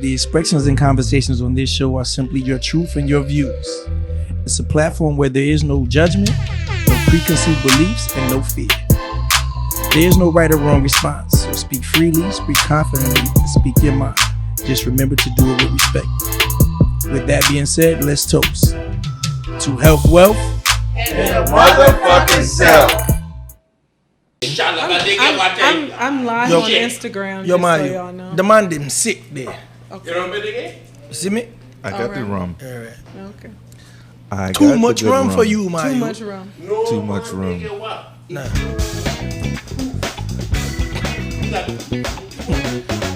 The expressions and conversations on this show are simply your truth and your views. It's a platform where there is no judgment, no preconceived beliefs, and no fear. There is no right or wrong response, so speak freely, speak confidently, and speak your mind. Just remember to do it with respect. With that being said, let's toast to health, wealth, and a motherfucking self. I'm live on Instagram. Yo, just so y'all know. The man them sick there. Okay. See me? I got the rum. All right. Okay. I Too got much the good rum for you, man. Too much rum. Too much rum. Nah.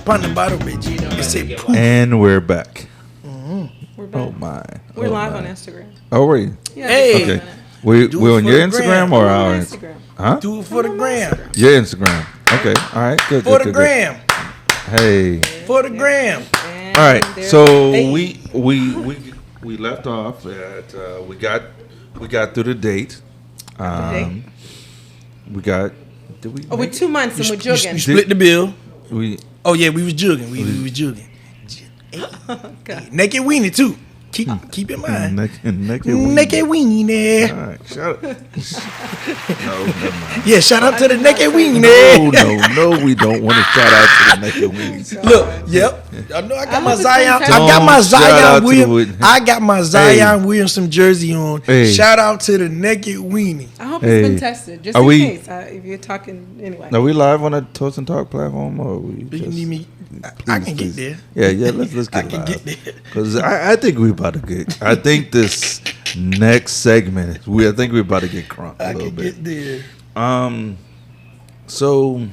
Pon the bottle, bitch. And we're back. We're back. Oh my. We're live on Instagram. Oh, we? Yeah, Hey. Okay. We're on for your the Instagram gram. or We're on our Instagram. Huh? Do it for the gram. Your Instagram. Okay. All right. Good. For good, the good, gram. good. Hey. For the gram. And All right. there's- So Hey. we left off at we got through the date. We got. Did we? Oh, we're 2 months and we're You jugging. split the bill. We Oh yeah, we was jugging. We was jugging. Okay. Naked weenie too. Keep in mind. naked Naked weenie there. All right. Shut up. No, never mind. Yeah, shout out to the naked weenie No, there. no, we don't want to shout out to the naked wings. Look, yep. I know I got my hope it's Zion. I fantastic. got my Don't shout out Zion to Williams. the- I got my Zion Williamson jersey on. Hey. Shout out to the naked weenie. I hope Hey. it's been tested, just Are in we- case. If you're talking anyway. Are we live on a Toast and Talk platform or are we Do you just, need me? I can please? get there. Yeah, let's I get can live. get there. Because I think we about to get. I think this next segment, I think we're about to get crunk a I little can bit. get there. So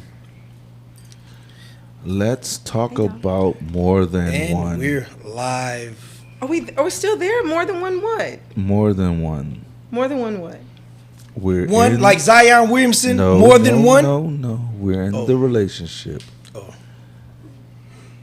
let's talk about more than And one. we're live. Are we still there? More than one what? More than one. More than one what? We're One in, like Zion Williamson. no, More than no, one. No. We're in the relationship. Oh.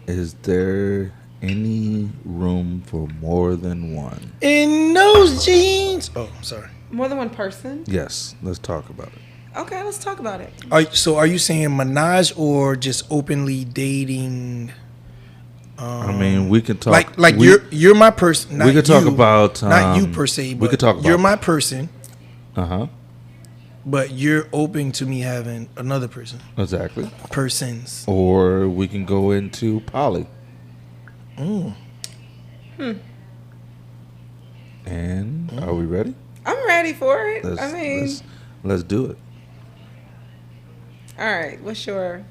Is there any room for more than one? In those jeans. Oh, sorry. More than one person? Yes, let's talk about it. Okay, let's talk about it. So are you saying menage or just openly dating? I mean, we can talk. Like we, you're my person. Not we could talk you, about not you um, per se. But we could talk about. you're my person, Uh-huh. but you're open to me having another person. Exactly. Persons. Or we can go into poly. And are we ready? I'm ready for it. Let's do it. All right. What's your?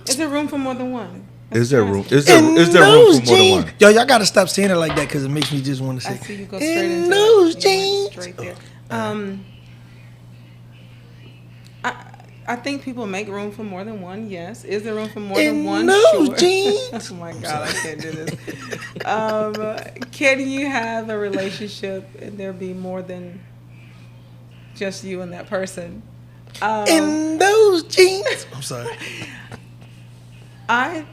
Is there room for more than one? Is there room? Is In there room those for more than jeans. one? Yo, y'all gotta stop saying it like that because it makes me just want to say. I see you go straight In into those it. You went jeans. Straight there. I think people make room for more than one. Yes. Is there room for more than In one? those Sure. jeans. Oh my God, I can't do this. Can you have a relationship and there be more than just you and that person? In those jeans. I'm sorry. I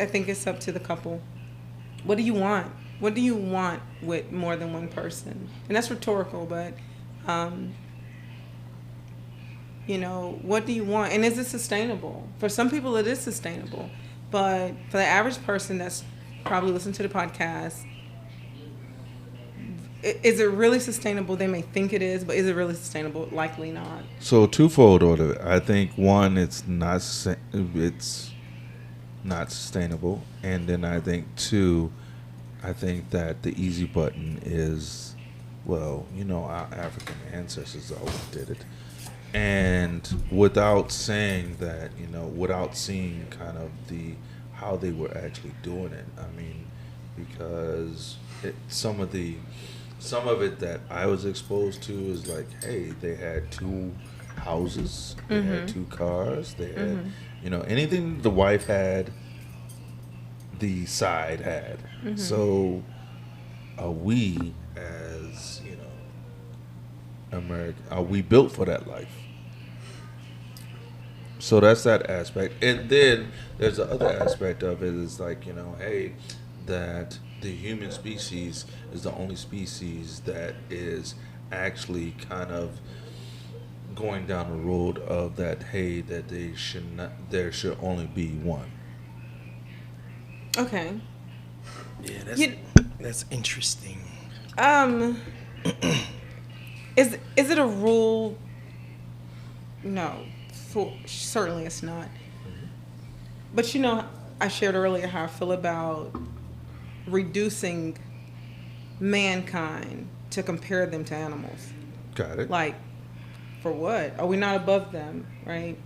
think it's up to the couple. What do you want? What do you want with more than one person? And that's rhetorical, but what do you want? And is it sustainable? For some people, it is sustainable. But for the average person that's probably listening to the podcast, is it really sustainable? They may think it is, but is it really sustainable? Likely not. So twofold order. I think one, it's not sustainable, and then I think two, I think that the easy button is, well, our African ancestors always did it, and without saying that, without seeing kind of how they were actually doing it. I mean, because some of it that I was exposed to is like, hey, they had 2 houses, they had 2 cars, they had, anything the wife had, the side had. So are we as, American, are we built for that life? So that's that aspect. And then there's the other aspect of it is like, hey, that the human species is the only species that is actually kind of going down the road of that, hey, that there should only be one. Okay. Yeah, that's interesting. Is it a rule? No, certainly it's not. But I shared earlier how I feel about reducing mankind to compare them to animals. Got it. Like, for what? Are we not above them, right?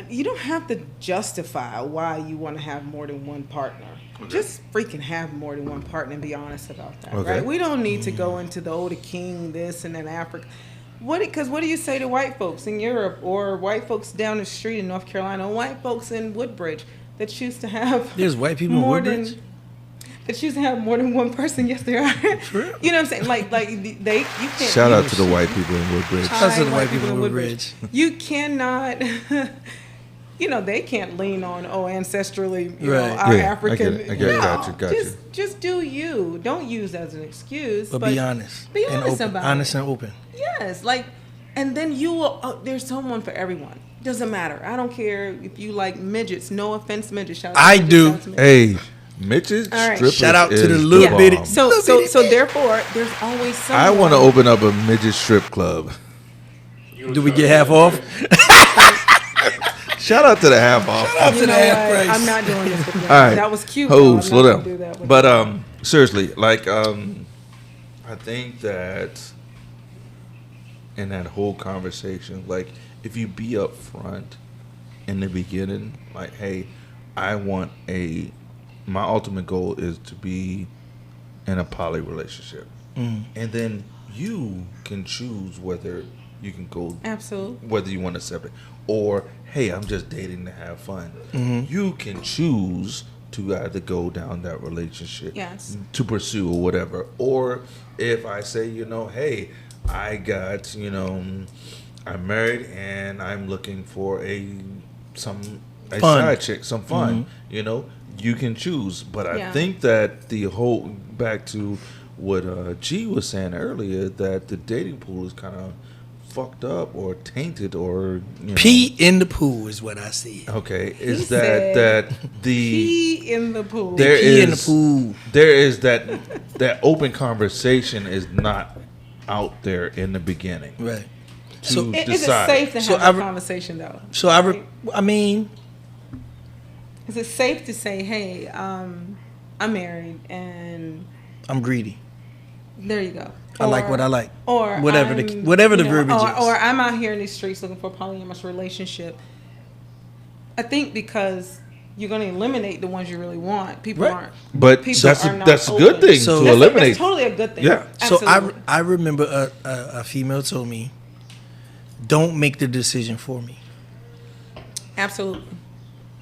You don't have to justify why you want to have more than one partner. Okay. Just freaking have more than one partner and be honest about that, Okay. right? We don't need to go into the king, this, and then Africa. Because what do you say to white folks in Europe or white folks down the street in North Carolina or white folks in Woodbridge that choose to have There's white people in Woodbridge? That choose to have more than one person? Yes, there are. True. You know what I'm saying? Like you can't. Shout out to the white people in Woodbridge. Shout out to the white people in Woodbridge. You cannot. They can't lean on ancestrally. Right. Our Yeah, African. I get it. Got you. Just do you. Don't use as an excuse. But be honest. Be and honest open. about Honest it. and open. Yes, and then you will. There's someone for everyone. Doesn't matter. I don't care if you like midgets. No offense, midgets. Shout out I to do. midgets, shout out to midgets. Hey, Mitch's All right. strippers Shout out to is the little bomb. bitty- So therefore, there's always someone. I want to open up a midget strip club. Do we get half off? Shout out to the half off. Shout out to You the know half what? price. I'm not doing this with them. All right. That was cute. Oh, though. I'm slow not gonna do down. that with But them. seriously, I think that in that whole conversation, if you be up front in the beginning, hey, my ultimate goal is to be in a poly relationship, and then you can choose whether you can go Absolutely. whether you want to separate or hey, I'm just dating to have fun. You can choose to either go down that relationship Yes. to pursue or whatever, or if I say, hey, I got, I'm married and I'm looking for a Fun. side chick, some fun, you can choose. But I Yeah. think that the whole, back to what G was saying earlier, that the dating pool is kind of fucked up or tainted or Pee in the pool is what I see. Okay, He is said that the Pee in the pool. there Pee in the is pool. there is that open conversation is not out there in the beginning Right. to So- Is it decide. safe to So have I a conversation though? So I mean, Is it safe to say, hey, I'm married and I'm greedy. there you go. I like what I like. Or Whatever the verbiage is. Or I'm out here in these streets looking for a polyamorous relationship. I think because you're going to eliminate the ones you really want. People Right. aren't. But people that's are a, not that's a good open. thing So- to That's eliminate. That's totally a good thing. Yeah. So Absolutely. I remember a female told me, "Don't make the decision for me." Absolutely.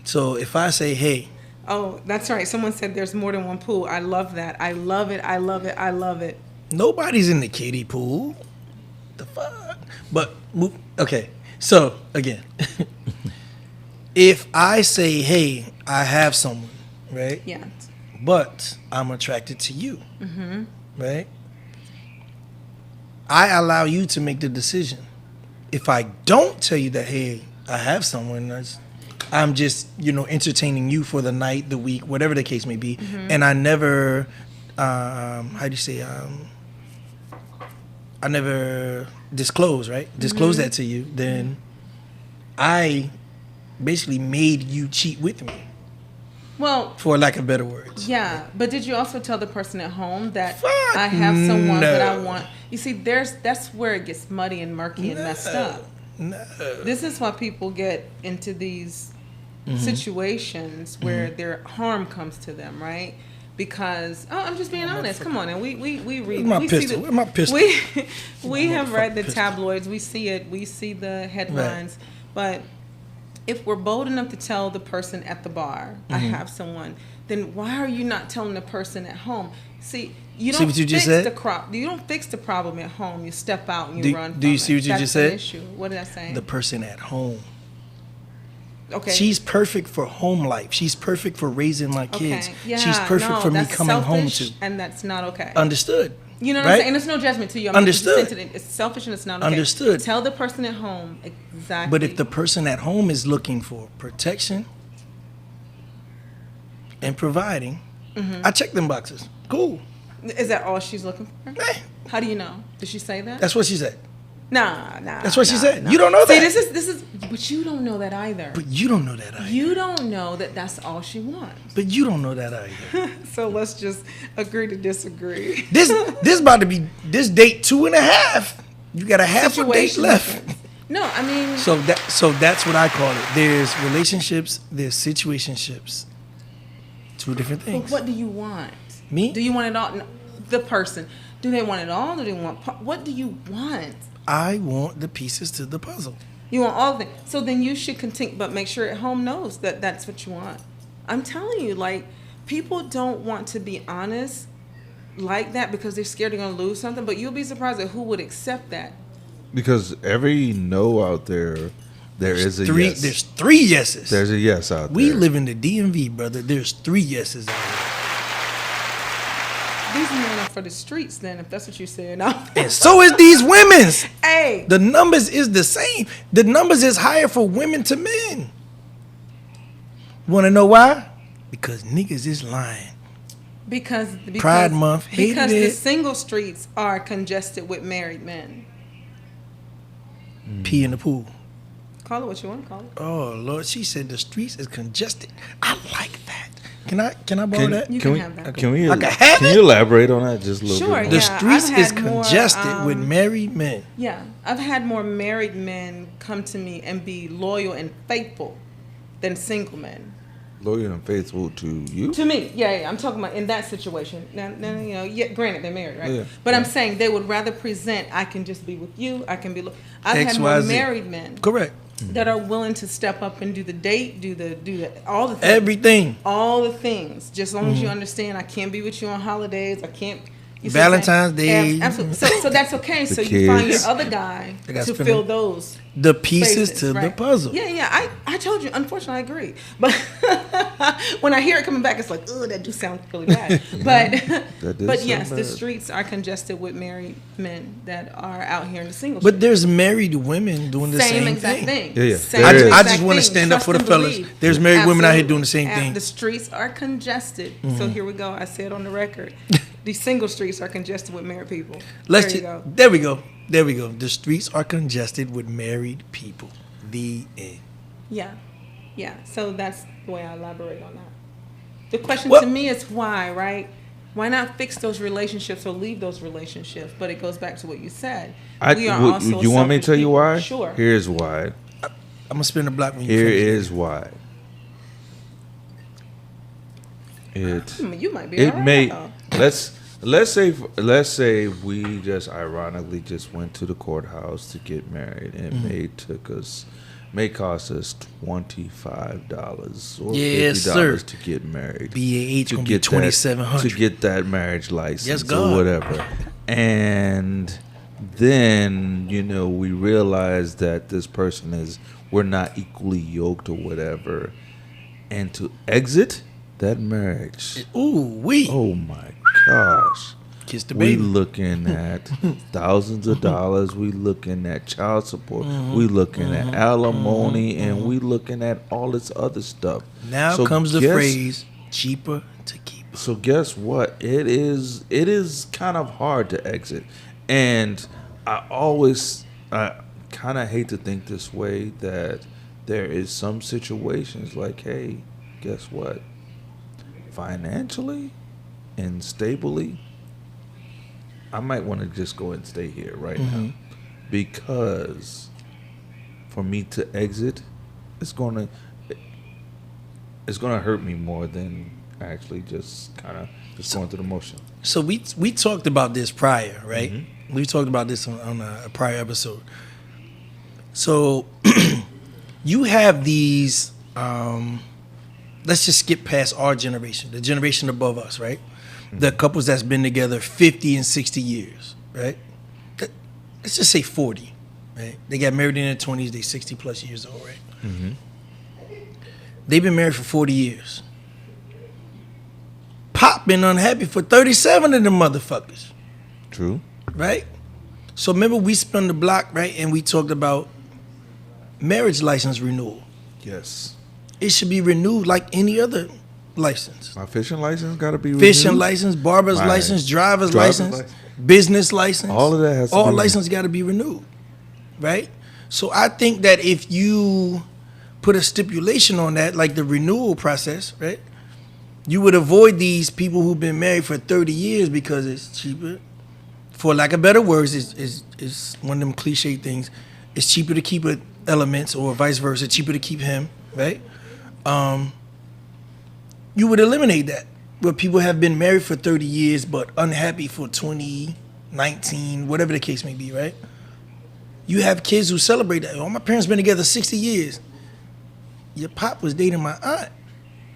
So if I say, "Hey," Oh, that's right. Someone said there's more than one pool. I love that. I love it. I love it. I love it. nobody's in the kiddie pool, the fuck. But okay. So again, if I say, "Hey, I have someone," right? Yeah. But I'm attracted to you, right? I allow you to make the decision. If I don't tell you that, hey, I have someone, I'm just, entertaining you for the night, the week, whatever the case may be, and I never, how do you say, I never disclose, right? Disclose that to you, then I basically made you cheat with me, Well, for lack of better words. yeah, but did you also tell the person at home that Fuck I have someone that I no. want? You see, that's where it gets muddy and murky and messed up. No. This is why people get into these Mm-hmm. situations where their harm comes to them, right? Because I'm just being honest. Come on, and we read. Where's my we pistol? See Where's my pistol? we have read the pistol. tabloids. We see it. We see the headlines. But if we're bold enough to tell the person at the bar, I Mm-hmm. have someone, then why are you not telling the person at home? See, you See don't what you just fix said? You don't fix the problem at home. You step out and you Do- run. do you from see it. what you That's just an said? issue. What did I say? The person at home. Okay. She's perfect for home life. She's perfect for raising my kids. Okay. Yeah, She's perfect no, for me that's coming home selfish, to. and that's not okay. Understood. You know what I'm right? saying? And it's no judgment to you. I'm Understood. Not just it's selfish and it's not okay. Understood. Tell the person at home exactly. But if the person at home is looking for protection, and providing, I check them boxes. Cool. Is that all she's looking for? Eh, How do you know? Did she say that? that's what she said. Nah. That's what she said. You don't know See, that. this is, but you don't know that either. But you don't know that either. You don't know that that's all she wants. But you don't know that either. So let's just agree to disagree. This about to be this date 2.5. You got a half a date Situation left. difference. No, I mean, So that's what I call it. There's relationships, there's situationships. Two different but things. what do you want? Me? Do you want it all? No, the person. Do they want it all? Do they want? What do you want? I want the pieces to the puzzle. You want all of it. So then you should continue, but make sure at home knows that that's what you want. I'm telling you, like, people don't want to be honest like that because they're scared they're going to lose something, but you'll be surprised at who would accept that. Because every no out there, there is a yes. There's 3 yeses. There's a yes out there. We live in the DMV, brother. There's 3 yeses out here. These men are for the streets then, if that's what you said. No. And so is these women's. Hey. The numbers is the same. The numbers is higher for women to men. Want to know why? Because niggas is lying. Because Pride Month, hated because it. the single streets are congested with married men. Pee in the pool. Call it what you want to call it. Oh Lord, she said the streets is congested. I like that. Can I borrow that? You Can can we, have that. Can we? I can have Can it? you elaborate on that just a little Sure, bit? The More? yeah. streets I've is had more, congested with married men. Yeah, I've had more married men come to me and be loyal and faithful than single men. Loyal and faithful to you. To me, yeah, I'm talking about in that situation. Now, you know, yeah, granted they're married, right? Yeah. But I'm saying they would rather present, I can just be with you, I can be. I've had more XYZ. married men Correct. that are willing to step up and do the date, do the all the things. Everything. All the things, just as long as you understand, I can't be with you on holidays. I can't. You see what I'm Valentine's saying? Day. Absolutely. So that's okay. The So you find your kids. other guy They got to spinning. fill those The pieces spaces, to the right? puzzle. Yeah. I told you. Unfortunately, I agree. But when I hear it coming back, it's like, oh, that do sound really bad. That But does yes, sound the bad. streets are congested with married men that are out here in the single. But street. there's married women doing the same exact thing. Yeah, yeah. Same There is. exact I just wanna thing. stand up Trust for the and fellas. believe. There's married women out here Absolutely. doing the same And thing. The streets are congested. So here we go. I said on the record, these single streets are congested with married people. There you go. There we go. There we go. The streets are congested with married people. The end. Yeah. So that's the way I elaborate on that. The question Well- to me is why, right? Why not fix those relationships or leave those relationships? But it goes back to what you said. You want me to tell you why? Sure. Here's why. I'm gonna spin the block when you Here finish. is why. You might be. It all right, may though. let's say we just ironically just went to the courthouse to get married, and it may cost us $25 or Yes, $50 sir. to get married. BAH gonna be that- $2,700. to get that marriage license Yes, or God. whatever. And then, we realize that this person we're not equally yoked or whatever. And to exit that marriage, Ooh, oh my gosh. kiss the We baby. looking at thousands of dollars. We looking at child support. We looking at alimony, and we looking at all this other stuff. Now So comes the guess- phrase cheaper to keep. So guess what? It is kind of hard to exit, and I kind of hate to think this way, that there is some situations like, hey, guess what? Financially and stably, I might want to just go and stay here right now, because for me to exit, it's gonna hurt me more than actually just kind of just going through the motion. So we talked about this prior, right? We talked about this on a prior episode. So you have these. Let's just skip past our generation, the generation above us, right? The couples that's been together 50 and 60 years, right? Let's just say 40, right? They got married in their 20s, they 60 plus years old, right? They've been married for 40 years. Pop been unhappy for 37 of them motherfuckers, True. right? So remember we spun the block, right? And we talked about marriage license renewal. Yes. It should be renewed like any other license. My fishing license got to be Fishing renewed. license, barber's My license, driver's driver's license, license. business license. All of that has to all be license got to be renewed, right? So I think that if you put a stipulation on that, like the renewal process, right, you would avoid these people who've been married for 30 years because it's cheaper. For lack of better words, is one of them cliche things. It's cheaper to keep it elements, or vice versa, cheaper to keep him, right? You would eliminate that, where people have been married for 30 years but unhappy for 20, 19, whatever the case may be, right? You have kids who celebrate that. Oh, my parents been together 60 years. Your pop was dating my aunt.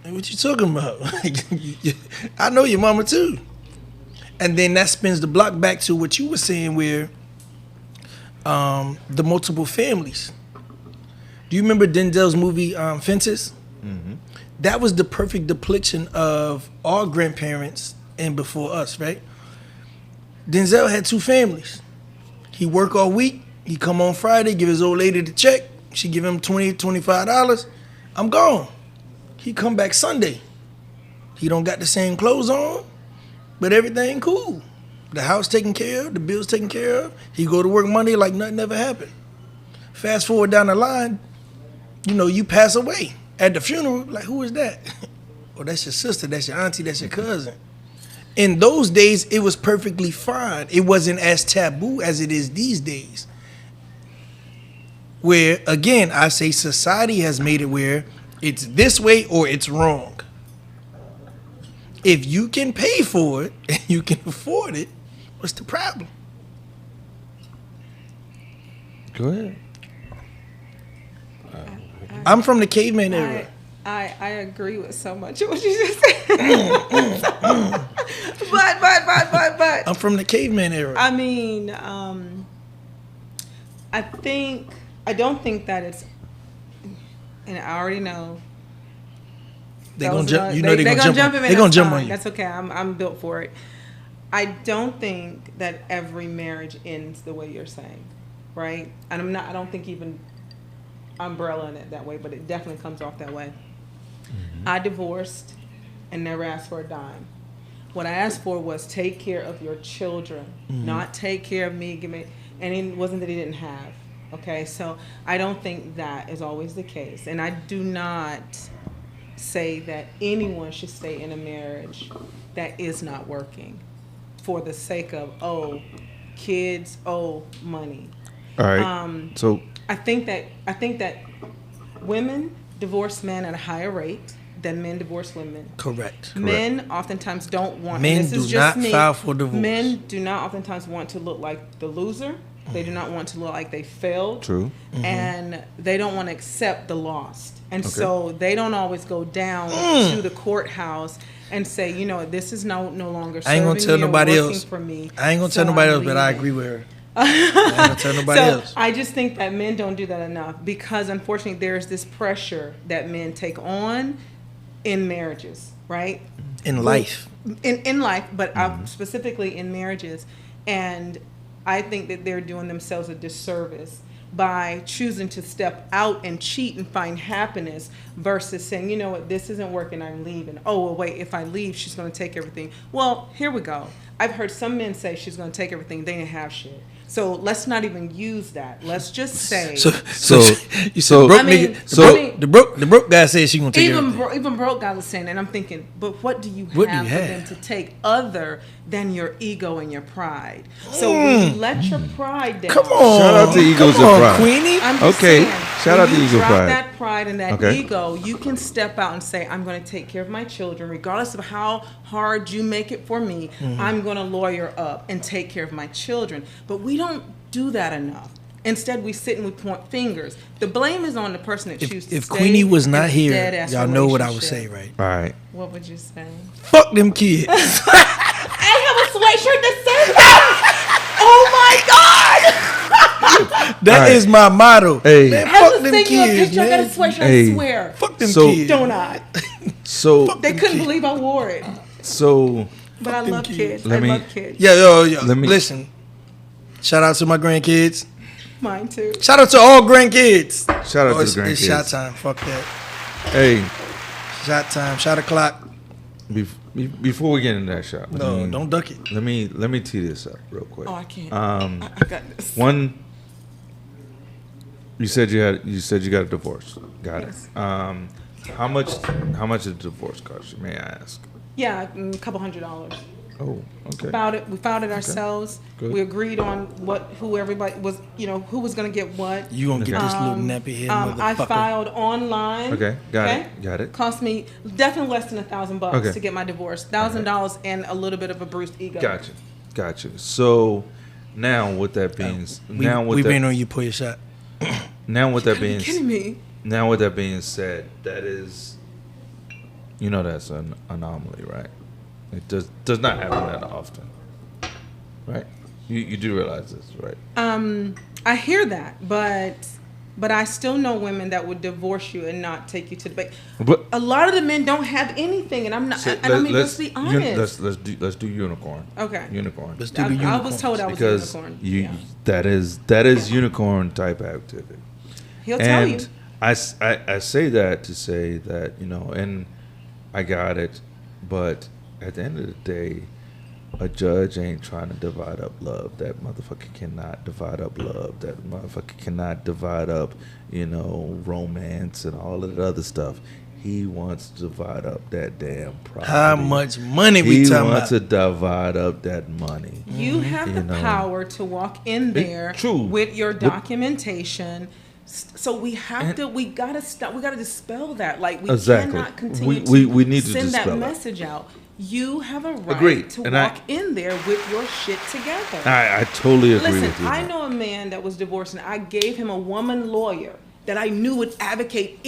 What you talking about? I know your mama too. And then that spins the block back to what you were saying, where the multiple families. Do you remember Denzel's movie Fences? Mm-hmm. That was the perfect depiction of our grandparents and before us, right? Denzel had two families. He work all week. He come on Friday, give his old lady the check. She give him $20, $25. I'm gone. He come back Sunday. He don't got the same clothes on, but everything cool. The house taken care of, the bills taken care of. He go to work Monday like nothing ever happened. Fast forward down the line, you pass away. At the funeral, like, who is that? Oh, that's your sister, that's your auntie, that's your cousin. In those days, it was perfectly fine. It wasn't as taboo as it is these days. Where, again, I say society has made it where it's this way or it's wrong. If you can pay for it and you can afford it, what's the problem? Go ahead. I'm from the caveman era. I agree with so much of what you just said. but I'm from the caveman era. I mean, I don't think that it's, and I already know. They're gonna jump. They're gonna jump. They're gonna jump on you. That's okay. I'm built for it. I don't think that every marriage ends the way you're saying, right? And I don't think even umbrellaing it that way, but it definitely comes off that way. Mm-hmm. I divorced and never asked for a dime. What I asked for was take care of your children, not take care of me. And it wasn't that he didn't have. Okay, so I don't think that is always the case, and I do not say that anyone should stay in a marriage that is not working for the sake of kids, money. All right. So I think that women divorce men at a higher rate than men divorce women. Correct. Men oftentimes don't want. Men do not file for divorce. Men do not oftentimes want to look like the loser. They do not want to look like they failed. True. Mm-hmm. And they don't want to accept the loss. And so they don't always go down to the courthouse and say, this is no longer serving I ain't gonna tell me or nobody working else. For me. I ain't gonna so tell nobody I'm else, but I leaving. agree with her. I ain't gonna tell nobody else. I just think that men don't do that enough because, unfortunately, there's this pressure that men take on in marriages, right? In life. In life, but specifically in marriages. And I think that they're doing themselves a disservice by choosing to step out and cheat and find happiness versus saying, you know what, this isn't working, I'm leaving. Oh, well, wait, if I leave, she's going to take everything. Well, here we go. I've heard some men say she's going to take everything. They didn't have shit. So let's not even use that. Let's just say. So you said broke nigga. The broke guy said she gonna take everything. Even broke guy was saying, and I'm thinking, but what do you have for them to take other than your ego and your pride? So when you let your pride down. Come on. Shout out to egos and pride. Queenie. I'm just saying, shout out to ego drop pride. that pride and that ego, you can step out and say, I'm going to take care of my children, regardless of how hard you make it for me. I'm going to lawyer up and take care of my children. But we don't do that enough. Instead, we sit and we point fingers. The blame is on the person that chooses to If stay. Queenie was not in a here, dead-ass y'all know what I would relationship. say, right? All right. What would you say? Fuck them kids. I have a sweatshirt that says that. Oh my God! That is my motto. Hey. Man, I fuck was them thinking of a kids, picture. I got a man. sweatshirt. Hey. I swear. Fuck them So- kids. Don't I? So They couldn't believe I wore it. so But I them love kids. kids. Let I me- love kids. Yo. Let me- Listen. Shout out to my grandkids. Mine too. Shout out to all grandkids. shout out to It's the grandkids. shot time. Fuck that. Hey, Shot time. Shot o'clock. Before we get into that shot, No, don't duck it. Let me tee this up real quick. Oh, I can't. I got this. One, you said you got a divorce. Got Yes. it. How much did the divorce cost you? May I ask? Yeah, a couple $100. Oh, okay. Filed it. We filed it ourselves. Good. We agreed on who everybody was. Who was going to get what. You gonna get this little nappy head motherfucker. I filed online. Okay, got it. Cost me definitely less than $1,000 Okay. to get my divorce. $1,000 and a little bit of a bruised ego. Gotcha. So now with that being, We've been on you pull your shot. now with that Are you being, kidding me? now with that being said, that is, that's an anomaly, right? It does not happen that often, right? You do realize this, right? I hear that, but I still know women that would divorce you and not take you to the bank. But A lot of the men don't have anything, and I'm not. Let's be honest. Let's do unicorn. Okay. Unicorn. Let's do the unicorn. I was told I was Because a unicorn. you that is unicorn type activity. He'll tell you. And I say that to say that, and I got it, but at the end of the day, a judge ain't trying to divide up love. That motherfucker cannot divide up love. That motherfucker cannot divide up, romance and all of that other stuff. He wants to divide up that damn property. How much money we He talking wants about? to divide up that money. You have the power to walk in there True. with your documentation. So we gotta stop. We gotta dispel that. Like we Exactly. cannot continue We need to send that dispel that. message out. You have a right Agreed. to And walk in there with your shit together. I totally agree Listen, with you. I know a man that was divorced, and I gave him a woman lawyer that I knew would advocate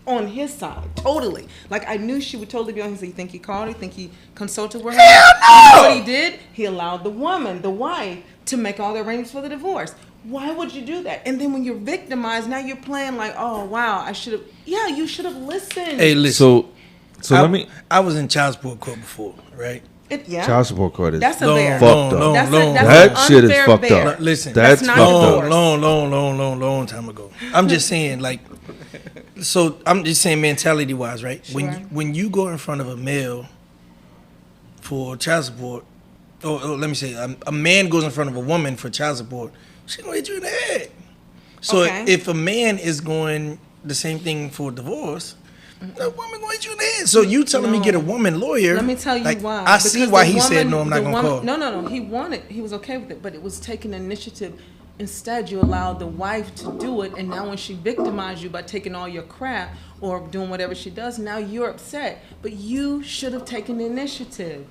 on his side, totally. Like I knew she would totally be on his side. You think he called her? You think he consulted with her? Hell no! What he did? He allowed the woman, the wife, to make all the arrangements for the divorce. Why would you do that? And then when you're victimized, now you're playing like, oh wow, I should have. Yeah, you should have listened. Hey, listen. So let me. I was in child support court before, right? Child support court is That's a Long, bear. fucked up. long, That's long. that's That an shit is unfair fucked bear. up. Listen, That's not fucked divorce. up. long time ago. I'm just saying, like, so I'm just saying mentality wise, right? Sure. When you go in front of a male for child support, or let me say, a man goes in front of a woman for child support, she gonna hit you in the head. So Okay. if a man is going the same thing for divorce, the woman gonna hit you in the head. So you telling me No. get a woman lawyer? Let me tell you like, why. I see Because why the he said woman- no. I'm not the gonna woman- call. No. He was okay with it, but it was taking initiative. Instead, you allowed the wife to do it, and now when she victimized you by taking all your crap or doing whatever she does, now you're upset. But you should have taken the initiative.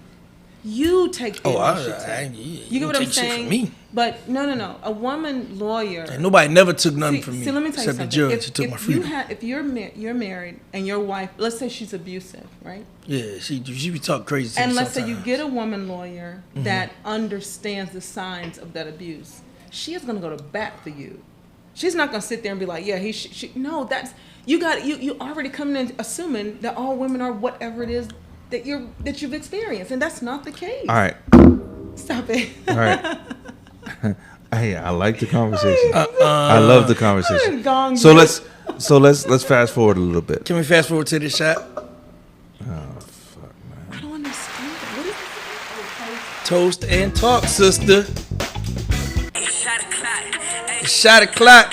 You take the initiative. You get what I'm take shit saying? from me. But no. A woman lawyer. And nobody never took nothing from me See, let me tell you except the something. judge who took my If freedom. if you're married and your wife, let's say she's abusive, right? Yeah, she be talking crazy. To And me let's say you sometimes. get a woman lawyer that understands the signs of that abuse. She is going to go to bat for you. She's not going to sit there and be like, yeah, no, that's you already coming in assuming that all women are whatever it is that you've experienced, and that's not the case. All right. Stop it. All right. Hey, I like the conversation. I love the conversation. Gong So you. let's fast forward a little bit. Can we fast forward to this shot? I don't understand. What is this? Toast and talk, sister. Shot of clock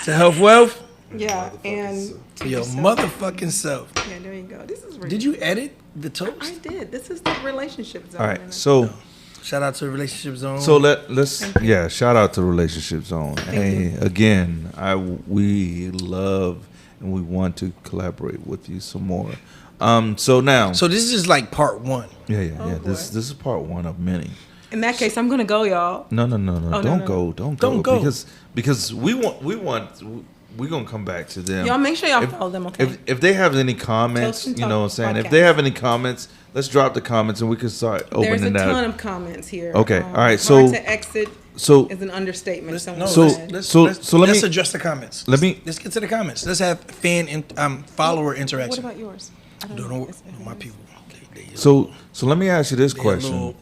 to health wealth. Yeah, and To your motherfucking self. yeah, there you go. This is Did you edit the toast? I did. This is the relationship zone. All right. So Shout out to the relationship zone. let's shout out to Relationship Zone. Hey, again, we love and we want to collaborate with you some more. So now, So this is like part one. yeah. boy. This is part one of many. In that case, I'm gonna go, y'all. No. Oh, Don't no. go. Don't Don't go. Because we're gonna come back to them. Y'all make sure y'all If- follow them, okay? If they have any comments, Toast and you know what I'm Talk saying? If podcast. they have any comments, let's drop the comments and we can start There's a opening that. ton of comments here. Okay, all right, hard so- to exit So is an understatement. Someone No, So- said. let's let me- address the comments. let me- let's get to the comments. Let's have follower What interaction. about yours? I Don't know, Is it my yours? people. They so let me ask you this a question. little-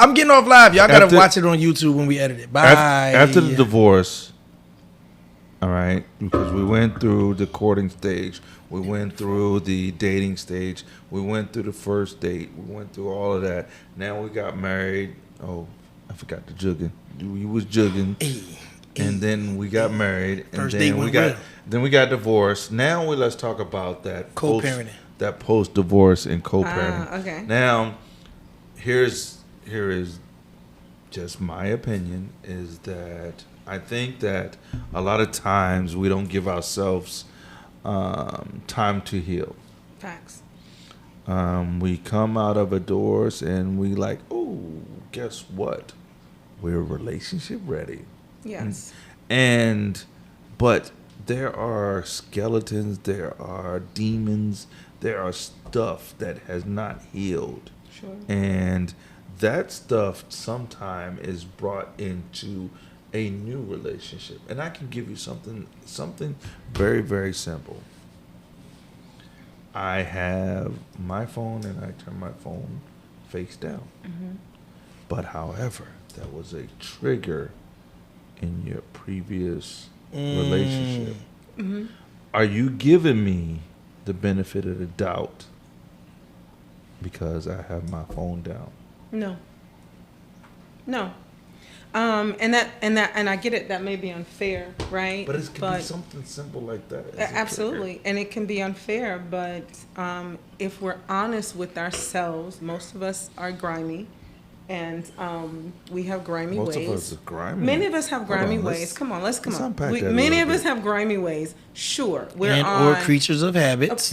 I'm getting off live. Y'all gotta After- watch it on YouTube when we edit it. Bye. After the divorce, All right, because we went through the courting stage, we went through the dating stage, we went through the first date, we went through all of that. Now we got married. Oh, I forgot the jugging. We was jugging, and then we got married, and First date then we went got well. then we got divorced. Now let's talk about that Co-parenting. that post divorce and co-parenting. Okay. Now, here is just my opinion is that I think that a lot of times we don't give ourselves time to heal. Facts. We come out of a divorce and we like, oh, guess what? We're relationship ready. Yes. But there are skeletons, there are demons, there are stuff that has not healed. Sure. And that stuff sometime is brought into a new relationship. And I can give you something very, very simple. I have my phone and I turn my phone face down. Mm-hmm. But however, that was a trigger in your previous relationship. Mm-hmm. Are you giving me the benefit of the doubt because I have my phone down? No. And I get it. That may be unfair, right? But it can be something simple like that. as a Absolutely, and it can be unfair. But if we're honest with ourselves, most of us are grimy, and we have grimy Most ways. of us are grimy. Many of us have grimy Hold on, ways. Come on, let's unpack that a Many little of us bit. have grimy ways. Sure, we're And on. or creatures of habits.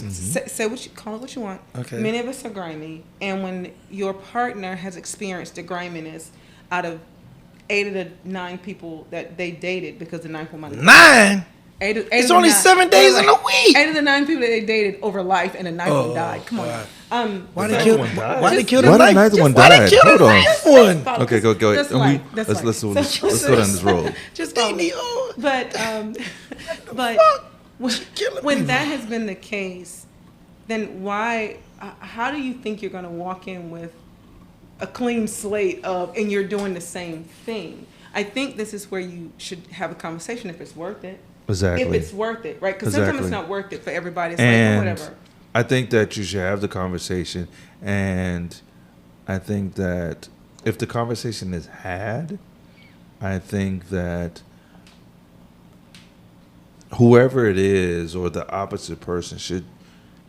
Say what you call it what you want. Okay. Many of us are grimy, and when your partner has experienced the griminess out of 8 of the 9 people that they dated, because the 9th one might have 9. Eight of It's the only 9 7 days in a week. 8 of the 9 people that they dated over life, and the 9th one Oh, died. Come on. God. Why The they kill? ninth one died? Why they kill the Why the ninth? ninth one Why they died? kill the Hold on. ninth one? Follow. Okay, go ahead. That's And life. That's let's life. let's go down this road. Just gave me. Oh, But killing when people. that has been the case, then why? How do you think you're going to walk in with a clean slate and you're doing the same thing? I think this is where you should have a conversation if it's worth it. Exactly. If it's worth it, right? Because sometimes Exactly. it's not worth it for everybody. It's And like, oh, whatever. I think that you should have the conversation, and I think that if the conversation is had, I think that whoever it is or the opposite person should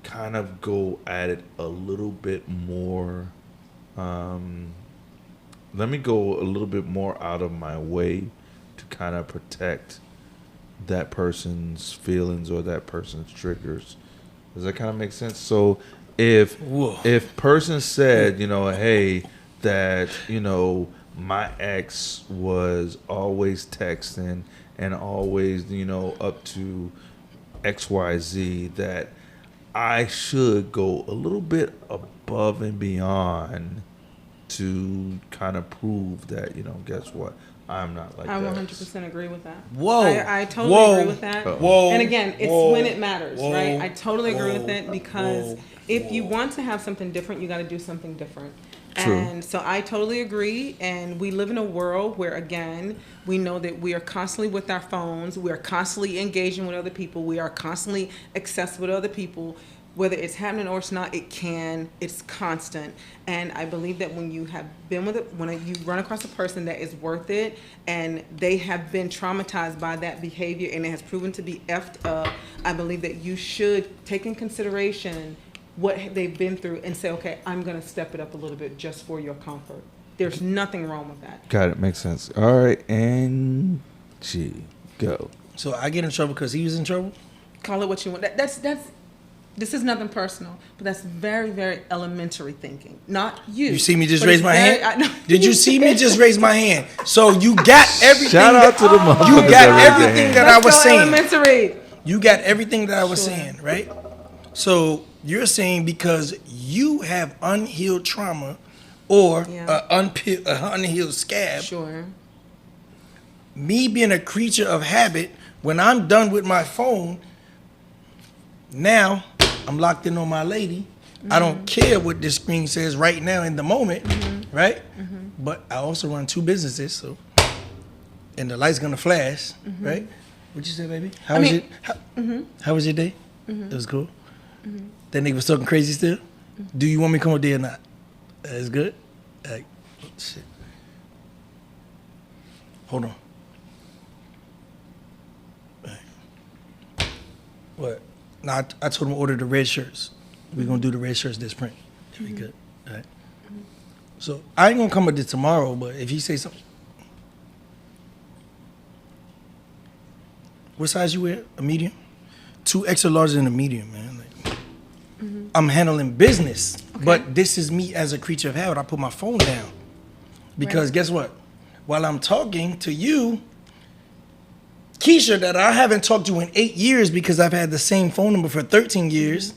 kind of go at it a little bit more. Let me go a little bit more out of my way to kind of protect that person's feelings or that person's triggers. Does that kind of make sense? So if person said, hey, that, my ex was always texting and always, up to XYZ, that I should go a little bit above and beyond to kind of prove that, guess what? I'm not like I that. 100% agree with that. Whoa. I totally agree with that. Whoa. And again, it's Whoa. when it matters, Whoa. right? I totally agree with it because Whoa. if you want to have something different, you got to do something different. True. And so I totally agree. And we live in a world where, again, we know that we are constantly with our phones. We are constantly engaging with other people. We are constantly accessible to other people. Whether it's happening or it's not, it's constant. And I believe that when you have been with it, when you run across a person that is worth it and they have been traumatized by that behavior and it has proven to be effed up, I believe that you should take in consideration what they've been through and say, okay, I'm going to step it up a little bit just for your comfort. There's nothing wrong with that. Got it. Makes sense. All right. And go. So I get in trouble because he was in trouble? Call it what you want. This is nothing personal, but that's very, very elementary thinking. Not you. You see me just but raise it's my very- hand? I know. Did you see me just raise my hand? So you got everything. Shout out to the motherfuckers You got that raised their everything hand. that I That's was so saying. elementary. You got everything that I was Sure. saying, right? So you're saying because you have unhealed trauma or Yeah. a unhealed scab, Sure. me being a creature of habit, when I'm done with my phone, now I'm locked in on my lady. I don't care what this screen says right now in the moment, right? But I also run 2 businesses, so and the light's gonna flash, right? What you say, baby? How was how was your day? It was cool. That nigga was talking crazy still. Do you want me to come up there or not? That's good. Like, shit. Hold on. What? Nah, I told him to order the red shirts. We're gonna do the red shirts this print. That'd be good. All right. So I ain't gonna come up there tomorrow, but if he say something. What size you wear? A medium? 2 extra larger than a medium, man. Like, I'm handling business, but this is me as a creature of habit. I put my phone down because guess what? While I'm talking to you, Keisha, that I haven't talked to in 8 years because I've had the same phone number for 13 years.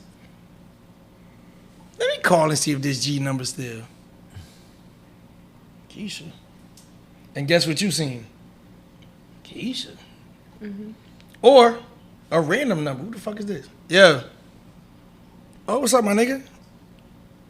Let me call and see if this G number still. Keisha. And guess what you seen? Keisha. Or a random number. Who the fuck is this? Yeah. Oh, what's up, my nigga?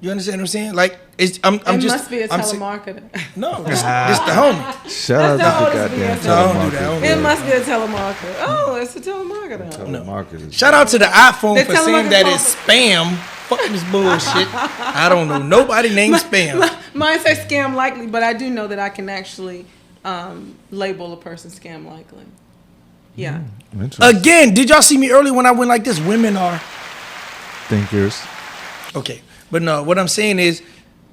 You understand what I'm saying? Like, I'm It just. must be a telemarketer. No, this the homie. Shout out to the goddamn No, I don't do that. I don't do It that. must be a telemarketer. Oh, it's a telemarketer. Telemarketers. Shout out to the iPhone They for tell saying them that I it's can spam. Fuck this bullshit. I don't know nobody named spam. Mine says scam likely, but I do know that I can actually label a person scam likely. Yeah. Interesting. Again, did y'all see me earlier when I went like this? Women are Thinkers. okay, but no. What I'm saying is,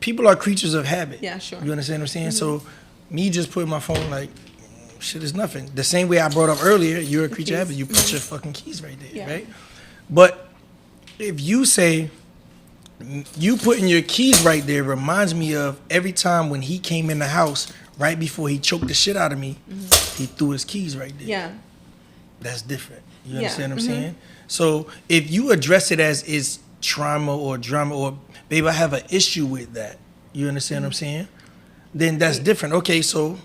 people are creatures of habit. Yeah, sure. You understand what I'm saying? So, me just putting my phone like, shit is nothing. The same way I brought up earlier, you're a creature of habit. You put your fucking keys right there, Yeah. right? But if you say you putting your keys right there reminds me of every time when he came in the house right before he choked the shit out of me, he threw his keys right there. Yeah. That's different. You Yeah. understand what I'm saying? So if you address it as is trauma or drama or babe, I have an issue with that. You understand what I'm saying? Then that's different. Okay, so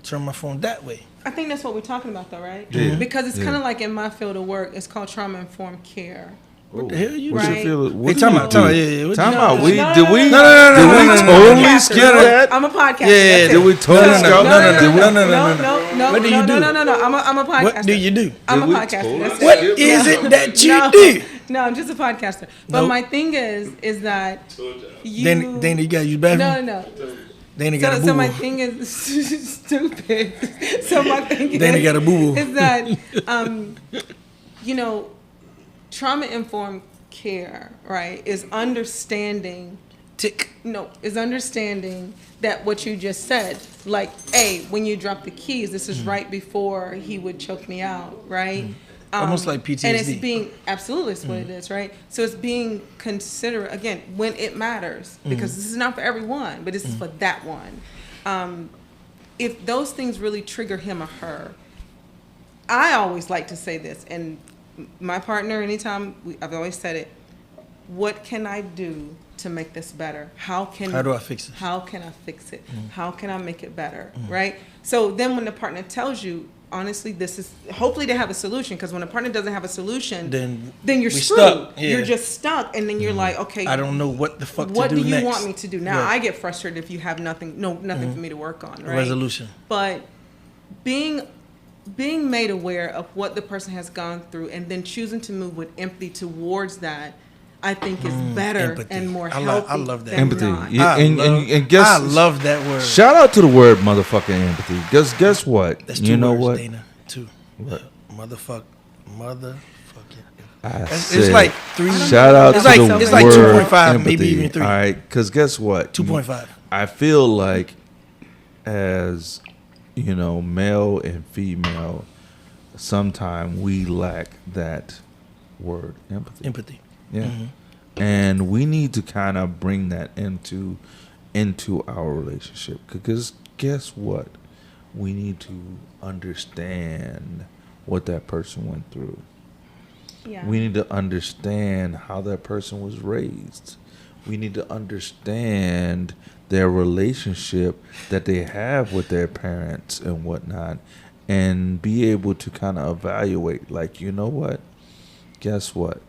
turn my phone that way. I think that's what we're talking about, though, right? Yeah. Because it's Yeah. kind of like in my field of work, it's called trauma-informed care. What the hell you What's Right. your feeling? Hey, What time do out, you time out, do? yeah. What Time you- out. No, We no, did no, we no, no, did we no, no, totally podcaster. skip No, that? I'm a podcaster. Yeah, That's Did it. we totally skip no, that? no, no, no, What do you do? No, I'm a podcaster. What do you do? I'm a Did we podcaster. totally That's What it. is it that you No, do? no, I'm just a podcaster. But Nope. my thing is that you. Then you got to use bathroom. No. Then they got a So my boo. thing is stupid. So my thing Then they got a boo-boo. is that you know, trauma informed care, right, is understanding Tick. is understanding that what you just said, like, hey, when you drop the keys, this is right before he would choke me out, right? Almost like PTSD. And it's being, absolutely, it's what it is, right? So it's being considerate, again, when it matters, because this is not for everyone, but this is for that one. If those things really trigger him or her, I always like to say this, and my partner, anytime, I've always said it, what can I do to make this better? How do I fix it? How can I fix it? How can I make it better? Right? So then when the partner tells you, honestly, this is, hopefully they have a solution, because when a partner doesn't have a solution, Then you're we screwed. stuck. Yeah. You're just stuck, and then you're like, okay, I don't know what the fuck what to do do you next. want me to do? Now Right. I get frustrated if you have nothing for me to work on, right? Resolution. But being made aware of what the person has gone through and then choosing to move with empathy towards that, I think is better empathy. and more I healthy. love that. than Empathy. not. Yeah, and guess I love that word. Shout out to the word motherfucking empathy. Guess what? That's 2 you know words, what? Dana. 2. What? Motherfucking. I It's said, like 3. shout out It's to like- the it's like word 2.5, empathy. maybe even 3. All right, because guess what? 2.5. I feel like as you know, male and female, sometimes we lack that word empathy. Empathy. Yeah. And we need to kind of bring that into our relationship, because guess what? We need to understand what that person went through. Yeah. We need to understand how that person was raised. We need to understand their relationship that they have with their parents and whatnot, and be able to kind of evaluate, like, you know what? Guess what?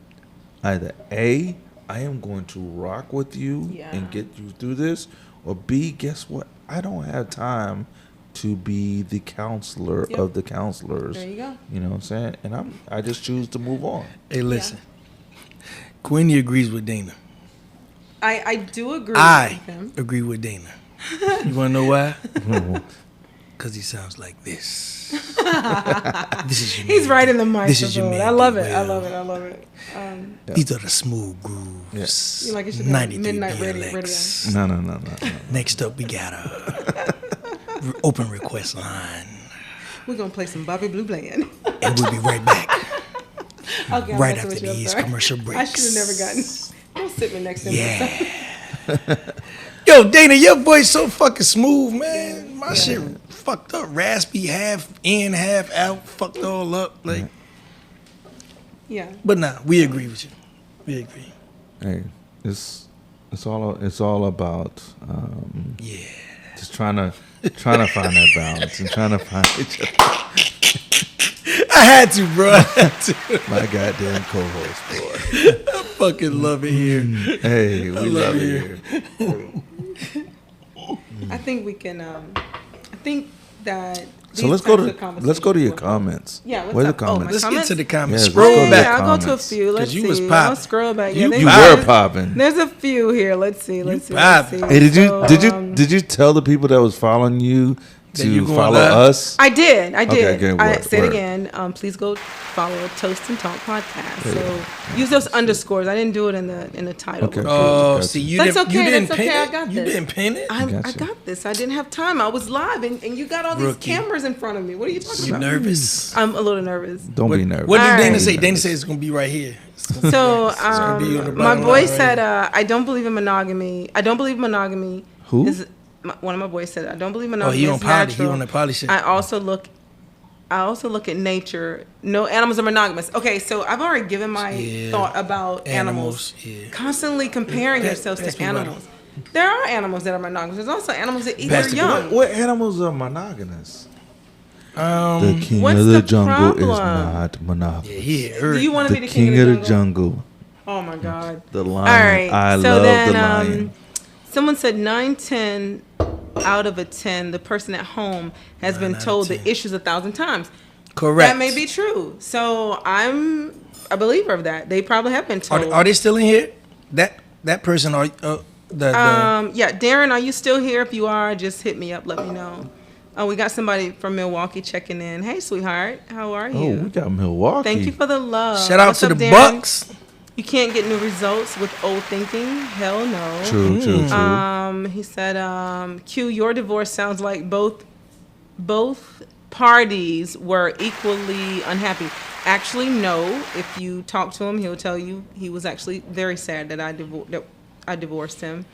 Either A, I am going to rock with you Yeah. and get you through this, or B, guess what? I don't have time to be the counselor Yep. of the counselors. There you go. You know what I'm saying? And I just choose to move on. Hey, listen. Queenie agrees with Dana. I do agree I with him. agree with Dana. You want to know why? Because he sounds like this. This is your He's man. right in the microphone. This is your man. I love it. D. I Will. love it. I love it. These are the smooth grooves. You like it should be 93 midnight BLX. radio. No. Next up, we got a open request line. We're gonna play some Bobby Blue Bland. And we'll be right back. Okay, I'm Right messing after with you, I'm these sorry. commercial I breaks. should have never gotten. Don't sit me next to me. Yeah. Yo, Dana, your voice so fucking smooth, man. My shit fucked up. Raspy, half in, half out, fucked all up. Like, Yeah. but nah, we agree with you. We agree. Hey, it's all about Yeah. just trying to find that balance and trying to find each other. I had to, bro. I had to. My goddamn co-host, boy. I fucking love it here. Hey, we love it here. I think we can. I think that. So these let's go types to of conversations your will- comments. Yeah, what's Where's up? the Oh, my comments? Let's comments? get to the comments. Yeah, Scroll let's go back. to I'll go to a comments. few. Let's 'Cause you see. was I'll popping. scroll back. You You Vibing. were popping. There's a few here. Let's see. Let's see. vibing. Hey, So, did you tell the people that was following you That you to going follow live? us? I did. Okay, good. I Word, say it word. again. Please go follow Toast and Talk podcast. So use those underscores. I didn't do it in the title. Okay. Oh, Gotcha. see, you That's didn't, okay, you didn't that's pin okay, I it? got You this. didn't pin it? I Gotcha. got this. I didn't have time. I was live, and you got all these Rookie. cameras in front of me. What are you talking You about? nervous? I'm a little nervous. Don't be nervous. What did All Dana right. say? Dana said it's going to be right here. So gonna be on the my bottom boy line, said, I don't believe in monogamy. I don't believe monogamy. Who? One of my boys said, I don't believe Oh, monogamy he on is poly. He natural. on the poly shit. I also look at nature. No animals are monogamous. Okay, so I've already given my Yeah. thought about animals. Yeah. Constantly comparing yourselves Pass to me water. animals. There are animals that are monogamous. There's also animals that eat Pass their the young. What animals are monogamous? The Um, king what's of the the jungle is problem? not monogamous. yeah, he Do heard. you want to The be king of the jungle, Oh my God. the lion. All right. I so love then, the lion. someone said 9, 10 out of a 10, the person at home has been out of told the 10. issues 1,000 times. Correct. That may be true. So I'm a believer of that. They probably have been told. Are they still in here? That person are the Yeah, Darren, are you still here? If you are, just hit me up. Let me know. Oh, we got somebody from Milwaukee checking in. Hey, sweetheart, how are Oh, we you? got Milwaukee. Thank you for the love. shout out What's to up, the Darren? Bucks. You can't get new results with old thinking. Hell no. True. He said, Q, your divorce sounds like both parties were equally unhappy. Actually, no. If you talk to him, he'll tell you he was actually very sad that I divorced him.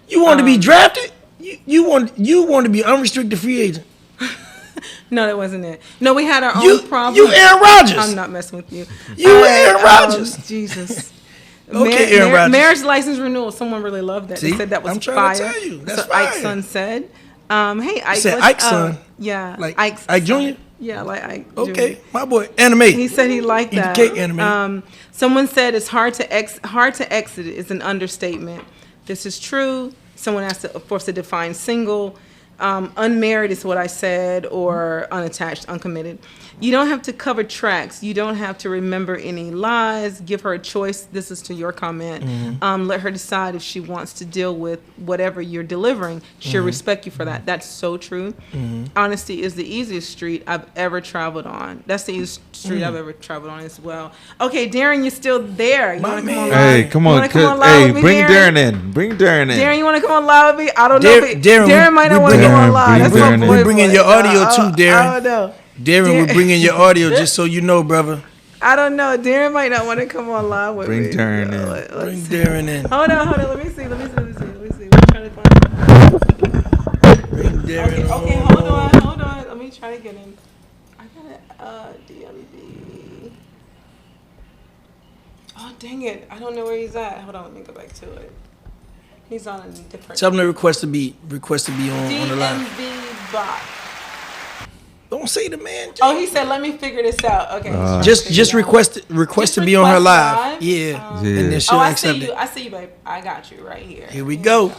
You want to be drafted? You want to be unrestricted free agent? No, that wasn't it. No, we had our You own problem. you Aaron Rodgers. I'm not messing with you. You Aaron Rodgers. Jesus. Okay, Aaron Rodgers. Marriage license renewal. Someone really loved that. See? They said that was I'm trying fire. to tell you. That's so Ike's fire. son said. Hey, Ike. said let's, Ike's son? Yeah. Like Ike's Ike son. Jr.? Yeah, like Ike Jr. Okay, my boy, anime. He said he liked Eat the that. cake, anime. Someone said it's hard to exit is an understatement. This is true. Someone asked for us to define single. Unmarried is what I said, or unattached, uncommitted. You don't have to cover tracks. You don't have to remember any lies. Give her a choice. This is to your comment. Let her decide if she wants to deal with whatever you're delivering. She'll respect you for that. That's so true. Honesty is the easiest street I've ever traveled on. That's the easiest street I've ever traveled on as well. Okay, Darren, you're still there. You My want to come man. on live? Hey, come You on. wanna come on live Hey, with me, bring Darren in. Bring Darren in. Darren, you want to come on live with me? I don't know. If Darren, Darren might not want to bring come on Darren, live. That's bring my Darren in. boy. We bringing your audio too, Darren. I don't know. Darren, we're bringing your audio just so you know, brother. I don't know. Darren might not want to come on live with Bring me. Darren in. Let's Bring see. Darren in. Hold on. Let me see. We're trying to find. Bring Darren Okay, on. hold on. Let me try to get him. I got a DMV. Oh, dang it. I don't know where he's at. Hold on. Let me go back to it. He's on a different. Tell them to request to be on the line. DMV bot. Don't say the man. Oh, he said, let me figure this out. Okay. he's trying to Just figure it out. request Just to be on her request live. live? Yeah. Yeah. And then she'll Oh, I accept see you. it. I see you, babe. I got you right here. Here we go.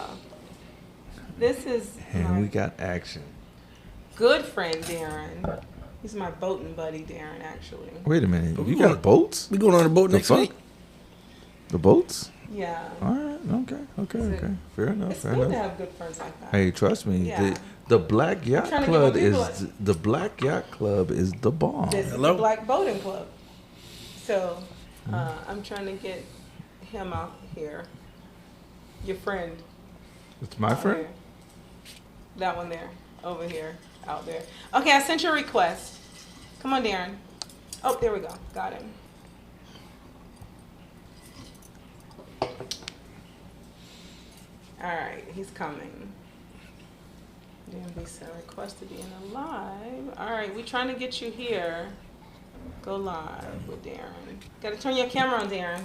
This is. And we got action. good friend Darren. He's my boating buddy, Darren. Actually. Wait a minute. You got boats? We going on a boat next week. The boats? Yeah. All right. Okay. Fair enough. It's Fair good enough. to have good friends like that. Hey, trust me. Yeah. The Black Yacht trying to Club get my is the Black Yacht Club is the bomb. This is the Black Boating Club. So I'm trying to get him out here. Your friend. It's my friend. Here. That one there, over here, out there. Okay, I sent you a request. Come on, Darren. Oh, there we go. Got him. All right, he's coming. DMV sent a request to be in a live. All right, we're trying to get you here. Go live with Darren. Got to turn your camera on, Darren.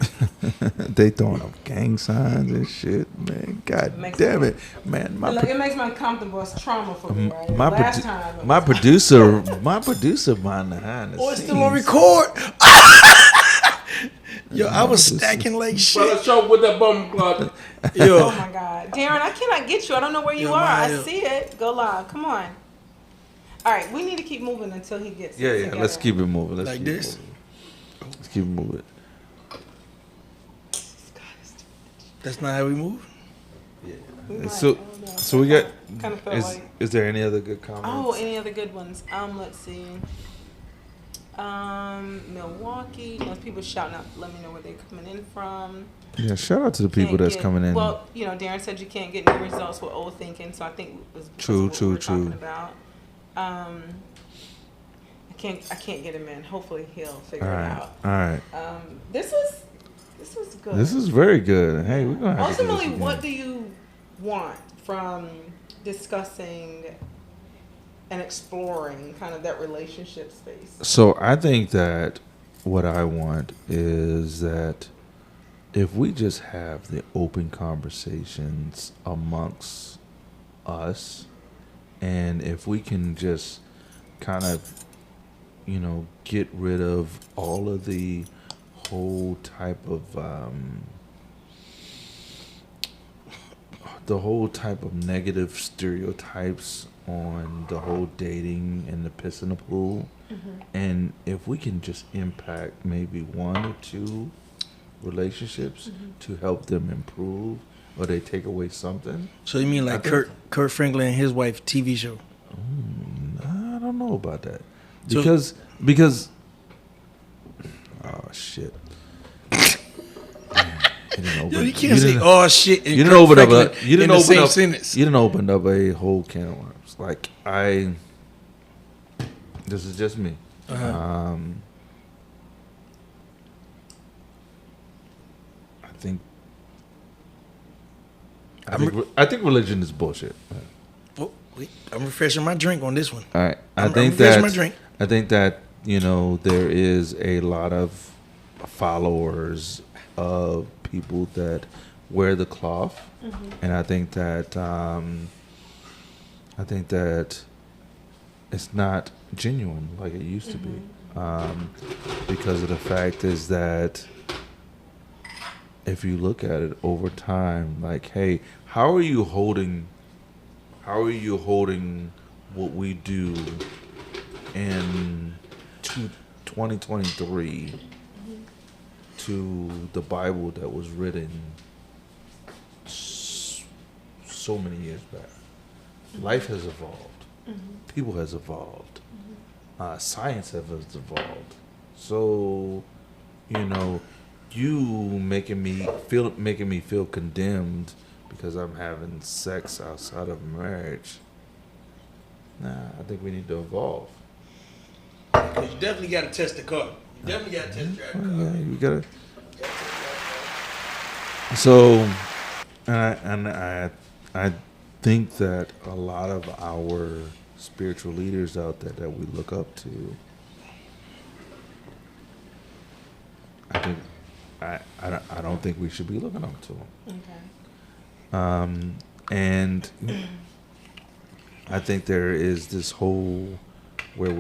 They throwing up gang signs and shit, man. God damn it, man. Look, it makes me uncomfortable. It's trauma for me, right? My producer behind the scenes. Oh, it's still on record. Yo, I was stacking like shit. Brother, show with that bum closet. Yo, Oh my God, Darren, I cannot get you. I don't know where you Yo, are. I Maya. see it. Go live. Come on. All right, we need to keep moving until he gets. Yeah. together. Let's keep it moving. Let's Like keep this? It moving. Let's keep it moving. that's not how we move. We might- So, I don't know. so we got. Kind of felt like. Is there any other good comments? Oh, any other good ones? Let's see. Milwaukee. Those people shouting out. Let me know where they're coming in from. Yeah, shout out to the people Can't that's get- coming in. Well, Darren said you can't get new results with old thinking, so I think it was because True, of what true, we were true. talking about. I can't get him in. Hopefully he'll figure All it right, out. all right. This was good. This is very good. Hey, we're gonna have to do this Ultimately, again. what do you want from discussing and exploring kind of that relationship space? So I think that what I want is that if we just have the open conversations amongst us, and if we can just kind of, get rid of all of the whole type of negative stereotypes on the whole dating and the piss in the pool. And if we can just impact maybe one or two relationships to help them improve, or they take away something. So you mean like Kurt Franklin and his wife TV show? I don't know about that. So- Because oh shit. Yo, you can't say "oh shit" and You didn't Kurt open up Franklin you didn't in the open same up sentence. you didn't open up a whole can of worms. Like this is just me. Uh-huh. I think religion is bullshit. Oh, wait, I'm refreshing my drink on this one. All right. I'm refreshing my drink. I think that there is a lot of followers of people that wear the cloth, and I think that it's not genuine like it used to be, because of the fact is that if you look at it over time, like, hey, how are you holding what we do in 2023 to the Bible that was written so many years back? Life has evolved. People has evolved. Science has evolved. So, you making me feel condemned because I'm having sex outside of marriage. Nah, I think we need to evolve. You definitely got to test the car. You definitely got to test drive the car. Yeah, you gotta. So, I think that a lot of our spiritual leaders out there that we look up to, I don't think we should be looking up to them. Okay. And I think there is this whole where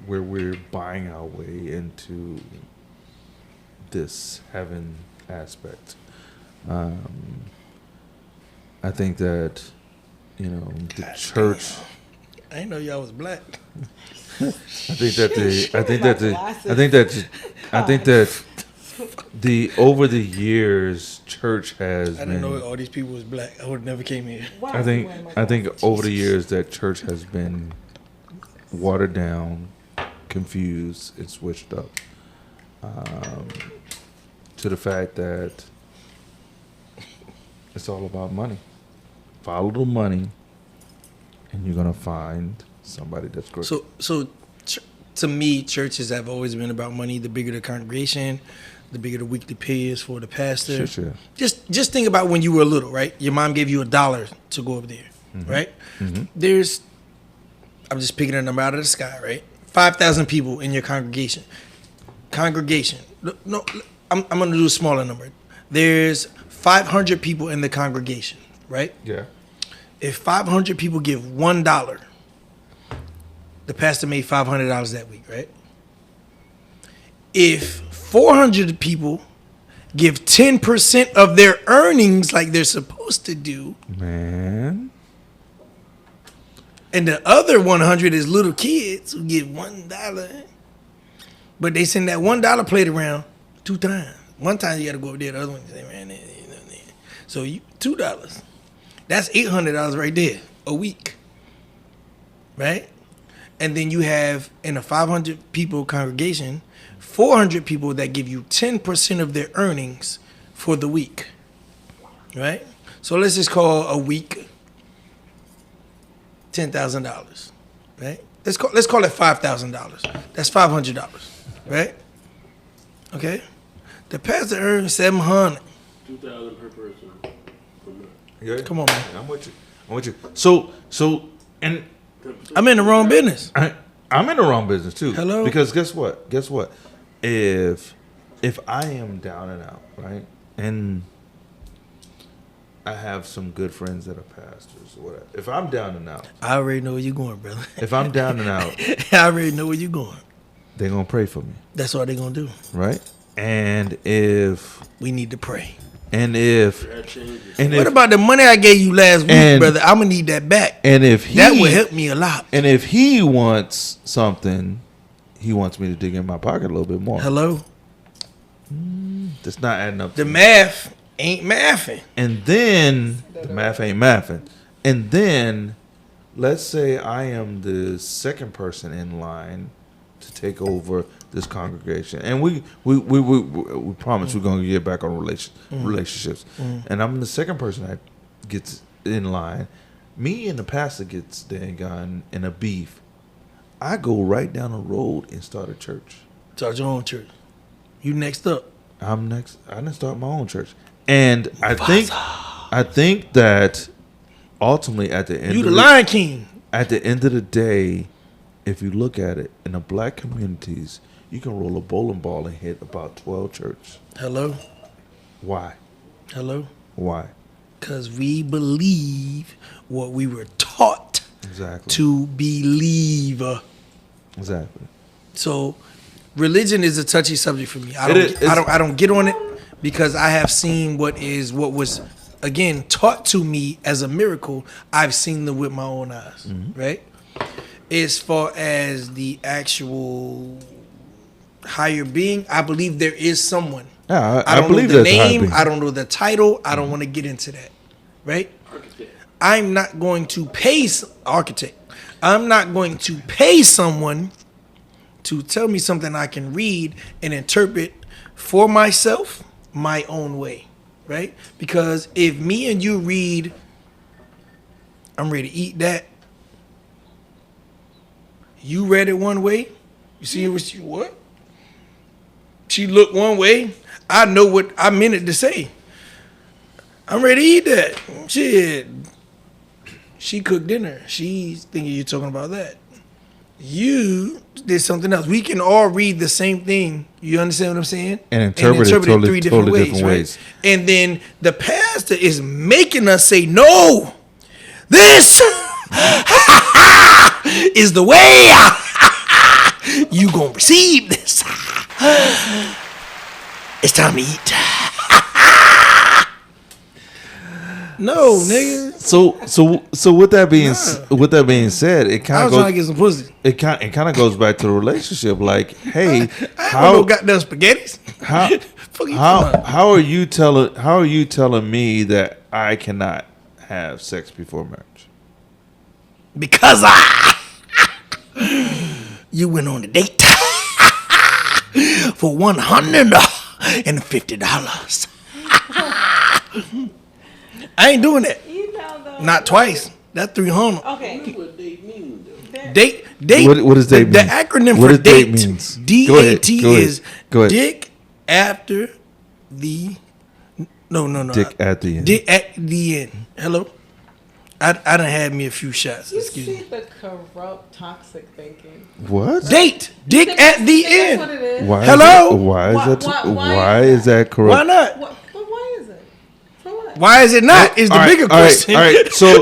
we're buying our way into this heaven aspect. I think that the church. I didn't know y'all was black. I think that the over the years, church has I didn't know all these people was black. I would have never came here. I think over the years that church has been watered down, confused, and switched up to the fact that it's all about money. Follow the money, and you're gonna find somebody that's great. So to me, churches have always been about money. The bigger the congregation, the bigger the weekly pay is for the pastor. Sure. Just think about when you were little, right? Your mom gave you $1 to go over there, right? Mm-hmm. I'm just picking a number out of the sky, right? 5,000 people in your congregation. No, I'm going to do a smaller number. There's 500 people in the congregation, right? Yeah. If 500 people give $1, the pastor made $500 that week, right? If 400 people give 10% of their earnings like they're supposed to do, man, and the other 100 is little kids who give $1, but they send that $1 plate around 2 times. One time you got to go over there, the other one you say, man, so you $2. That's $800 right there a week, right? And then you have in a 500 people congregation, 400 people that give you 10% of their earnings for the week, right? So let's just call a week $10,000, right? Let's call it $5,000. That's $500, right? Okay. The pastor earns $700. $2,000 per person. Yeah. Come on, man. I'm with you. So, and I'm in the wrong business. I'm in the wrong business too. Hello? Because guess what? If I am down and out, right, and I have some good friends that are pastors or whatever. If I'm down and out, I already know where you're going, brother. if I'm down and out, I already know where you're going. they're gonna pray for me, That's all they're gonna do. right? And if We need to pray. what about the money I gave you last week, brother? I'm gonna need that back. And if that would help me a lot. And if he wants something, he wants me to dig in my pocket a little bit more. Hello? That's not adding up. The math ain't mathing. And then the math ain't mathing. And then let's say I am the second person in line to take over this congregation, and we promise we're gonna get back on relationships. And I'm the second person that gets in line. Me and the pastor gets dang in a beef. I go right down the road and start a church. Start your own church. You next up. I'm next. I didn't start my own church, and I think that ultimately at the end, you the Lion King. At the end of the day, if you look at it in the black communities, you can roll a bowling ball and hit about 12 churches. Hello. Why? Hello. Why? Because we believe what we were taught to believe. Exactly. So, religion is a touchy subject for me. I don't get on it because I have seen what was again taught to me as a miracle. I've seen them with my own eyes, right? As far as the actual higher being, I believe there is someone. Yeah, I don't believe know the there's a higher name. being. I don't know the title. I don't want to get into that, right? I'm not going to pay architect. I'm not going to pay someone to tell me something I can read and interpret for myself my own way, right? Because if me and you read, I'm ready to eat that. You read it one way. You see what? She looked one way. I know what I meant it to say. I'm ready to eat that. Shit. She cooked dinner. She's thinking you're talking about that. You did something else. We can all read the same thing. You understand what I'm saying? And interpret it totally, three different totally ways, different ways. Right? And then the pastor is making us say, no, this is the way you gonna receive this. It's time to eat. No, nigga. So with that being said, it I kind was of trying to get some pussy. it kind of goes back to the relationship. Like, hey, I don't how know goddamn spaghettis. Fuck you talking about? how are you telling me that I cannot have sex before marriage? Because you went on a date for $150. I ain't doing that. You know, though. Not twice. That's 300. Okay. What they mean though? Date. What does date The mean? acronym What for does date date means? DAT Go ahead, is go ahead. dick after the. No. Dick at the end. Dick at the end. Hello. I done had me a few shots. You Excuse see me. the corrupt, toxic thinking. What? Date. Dick at the That's what end. it is. Why? Hello? Why is that corrupt? Why not? But why is it? For what? Why is it not? Is the All right, bigger question. All right. So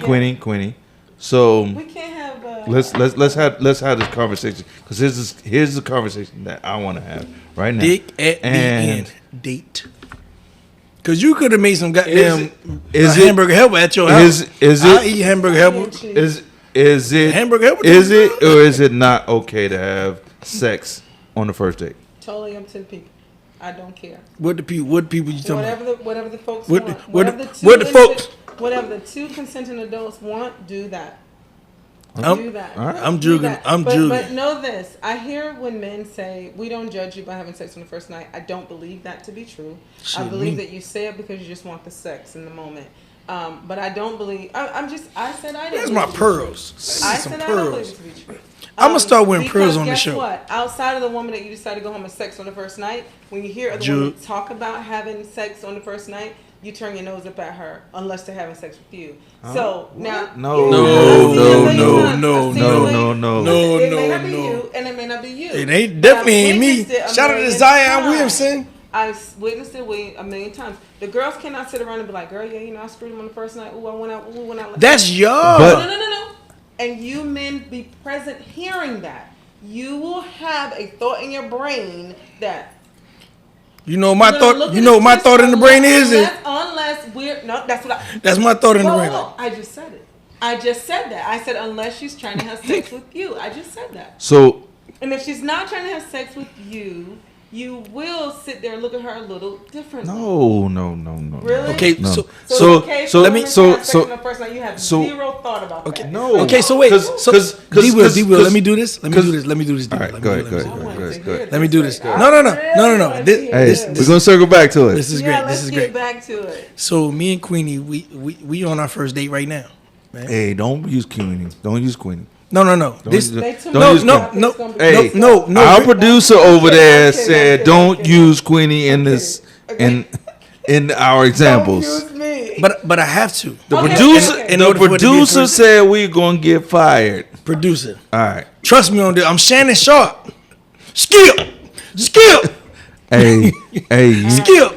Queenie. So We can't have. let's have this conversation, because here's the conversation that I want to have right now. Dick at the end. Date. Because you could have made some goddamn Is it- hamburger helper at your house. Is I it eat hamburger helper. is it Hamburger helper. is it or is it not okay to have sex on the first date? Totally up to the people. I don't care. What the people you talking about? Whatever the folks What want. the- what the folks- Whatever the two consenting adults want, do that. I'm- Do that. all right. I'm Do jugging. that. I'm but jugging. know this. I hear when men say, we don't judge you by having sex on the first night. I don't believe that to be true. I Shit, believe me. that you say it because you just want the sex in the moment. But I don't believe. I said I didn't. That's believe my it to be pearls. true. I Some said I don't believe pearls. it to be true. I'ma start wearing because pearls on the guess show. What? Outside of the woman that you decide to go home and sex on the first night, when you hear other women Jug. talk about having sex on the first night, you turn your nose up at her unless they're having sex with you. So now, No, yeah, no, I've seen no, it a million no, times. no, I've seen no, it a million- no, no. No, It may not be no. you, and it may not be you. It ain't But I've definitely ain't me. witnessed it a Shout out to million Zion times. Williamson. I've witnessed it a million times. The girls cannot sit around and be like, "Girl, yeah, you know, I screwed him on the first night. Ooh, I went out. Ooh, went out." That's y'all. But- No. And you men be present hearing that. You will have a thought in your brain that You know my you're gonna look thought. at You know this my bitch thought in the brain is it. unless we're no. That's what I. That's my thought in the Whoa, brain. whoa, I just said it. I just said that. I said unless she's trying to have sex with you. I just said that. So And if she's not trying to have sex with you, you will sit there and look at her a little differently. no. Really? Okay, No. so So, okay, so let me- women so- have sex so- on the first night, you have so- zero thought about okay, that. No. okay, so wait, Cause- so cause- D Will, cause- D Will, cause- let me do this. Let me do this. Let me do this. D All Will. right, Let go me ahead, do this. go I ahead, wanted go to ahead, hear go ahead. it Let me this do way. this. I No. really wanted to This hear Hey, it. we're gonna circle back to it. This is Yeah, great. let's This is get great. back to it. So me and Queenie, we on our first date right now. Hey, don't use Queenie. Don't use Queenie. No. This use- They too Don't much. use no, I think no, it's gonna be Hey, good no, stuff. no. Our Rick- producer over there I'm kidding, said, I'm "Don't kidding. use Queenie in this in our examples." Don't use me. but I have to. The Okay, producer, okay. In the order for it to be a producer first- said we're gonna get fired. Producer, All right. trust me on this. I'm Shannon Sharp. Skip. Hey, you, Skip.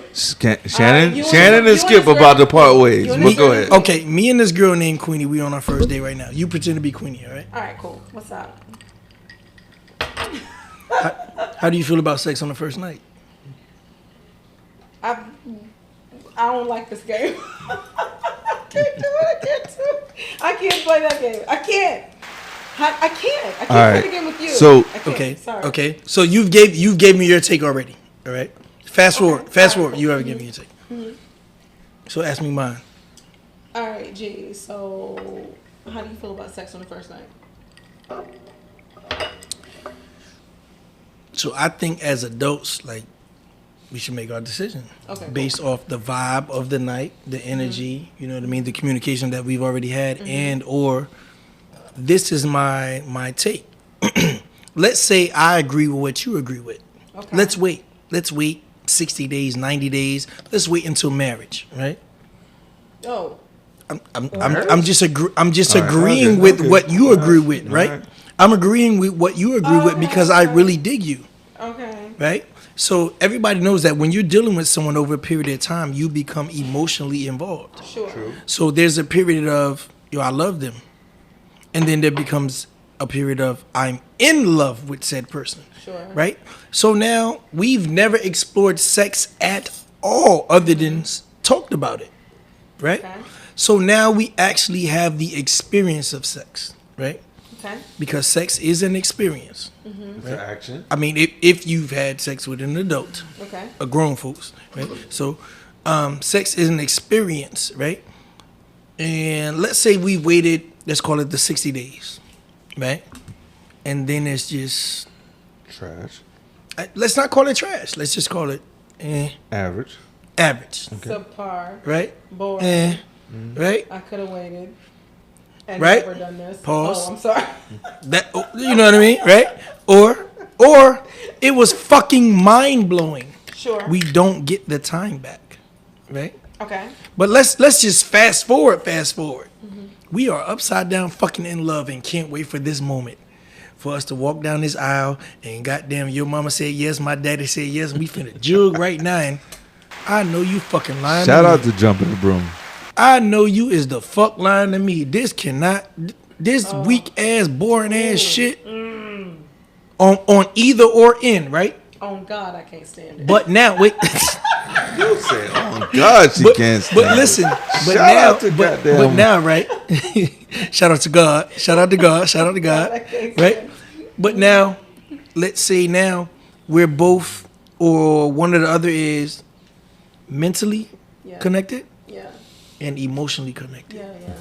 Shannon, you Shannon and- and you Skip and this about to girl- part ways. you and But this go girl- ahead. Okay, me and this girl named Queenie, we on our first date right now. You pretend to be Queenie, all right? All right, cool. What's up? How do you feel about sex on the first night? I don't like this game. I can't do it. I can't play that game. I can't. I can't All play right. the game with you. So- I can't. Okay. Sorry. Okay. So you gave me your take already. All right. Fast forward. You ever give me your take? So ask me mine. All right, G. So, how do you feel about sex on the first night? So I think as adults, like, we should make our decision Okay, based off the vibe of the night, the energy. You know what I mean? The communication that we've already had, and or this is my take. Let's say I agree with what you agree with. Okay. Let's wait. 60 days, 90 days. Let's wait until marriage, right? Oh, I'm just All right, agreeing okay, with okay. what you All right, agree with, all right? right. I'm agreeing with what you agree with because I really dig you, okay. right? So everybody knows that when you're dealing with someone over a period of time, you become emotionally involved. Sure. So there's a period of, I love them. And then there becomes a period of I'm in love with said person. Sure. Right? So now we've never explored sex at all other than talked about it. Right? Okay. So now we actually have the experience of sex. Right? Okay. Because sex is an experience. It's an action. I mean, if you've had sex with an adult, Okay. a grown folks, right? So, sex is an experience, right? And let's say we waited, let's call it the 60 days, right? And then it's just, Trash. let's not call it trash. Let's just call it Average. average, Subpar. right? Boring. Right? I could have waited. And Right? never done this. Pause. Oh, I'm sorry. That you know what I mean, right? Or it was fucking mind blowing. Sure. We don't get the time back, right? Okay. But let's just fast forward. We are upside down fucking in love and can't wait for this moment for us to walk down this aisle and goddamn your mama said yes, my daddy said yes, and we finna jug right now, and I know you fucking lying. Shout to out me. to Jumping the Broom. I know you is the fuck lying to me. This weak ass, boring ass shit on either or end, right? Oh God, I can't stand it. But now wait. You said, oh God, she can't stand But listen, but Shout now, out to but goddamn- now, right? Shout out to God. Shout out to God. Shout out to God. Okay, Right? But now, let's say now we're both, or one or the other is mentally Yeah. connected Yeah. and emotionally connected. Yeah.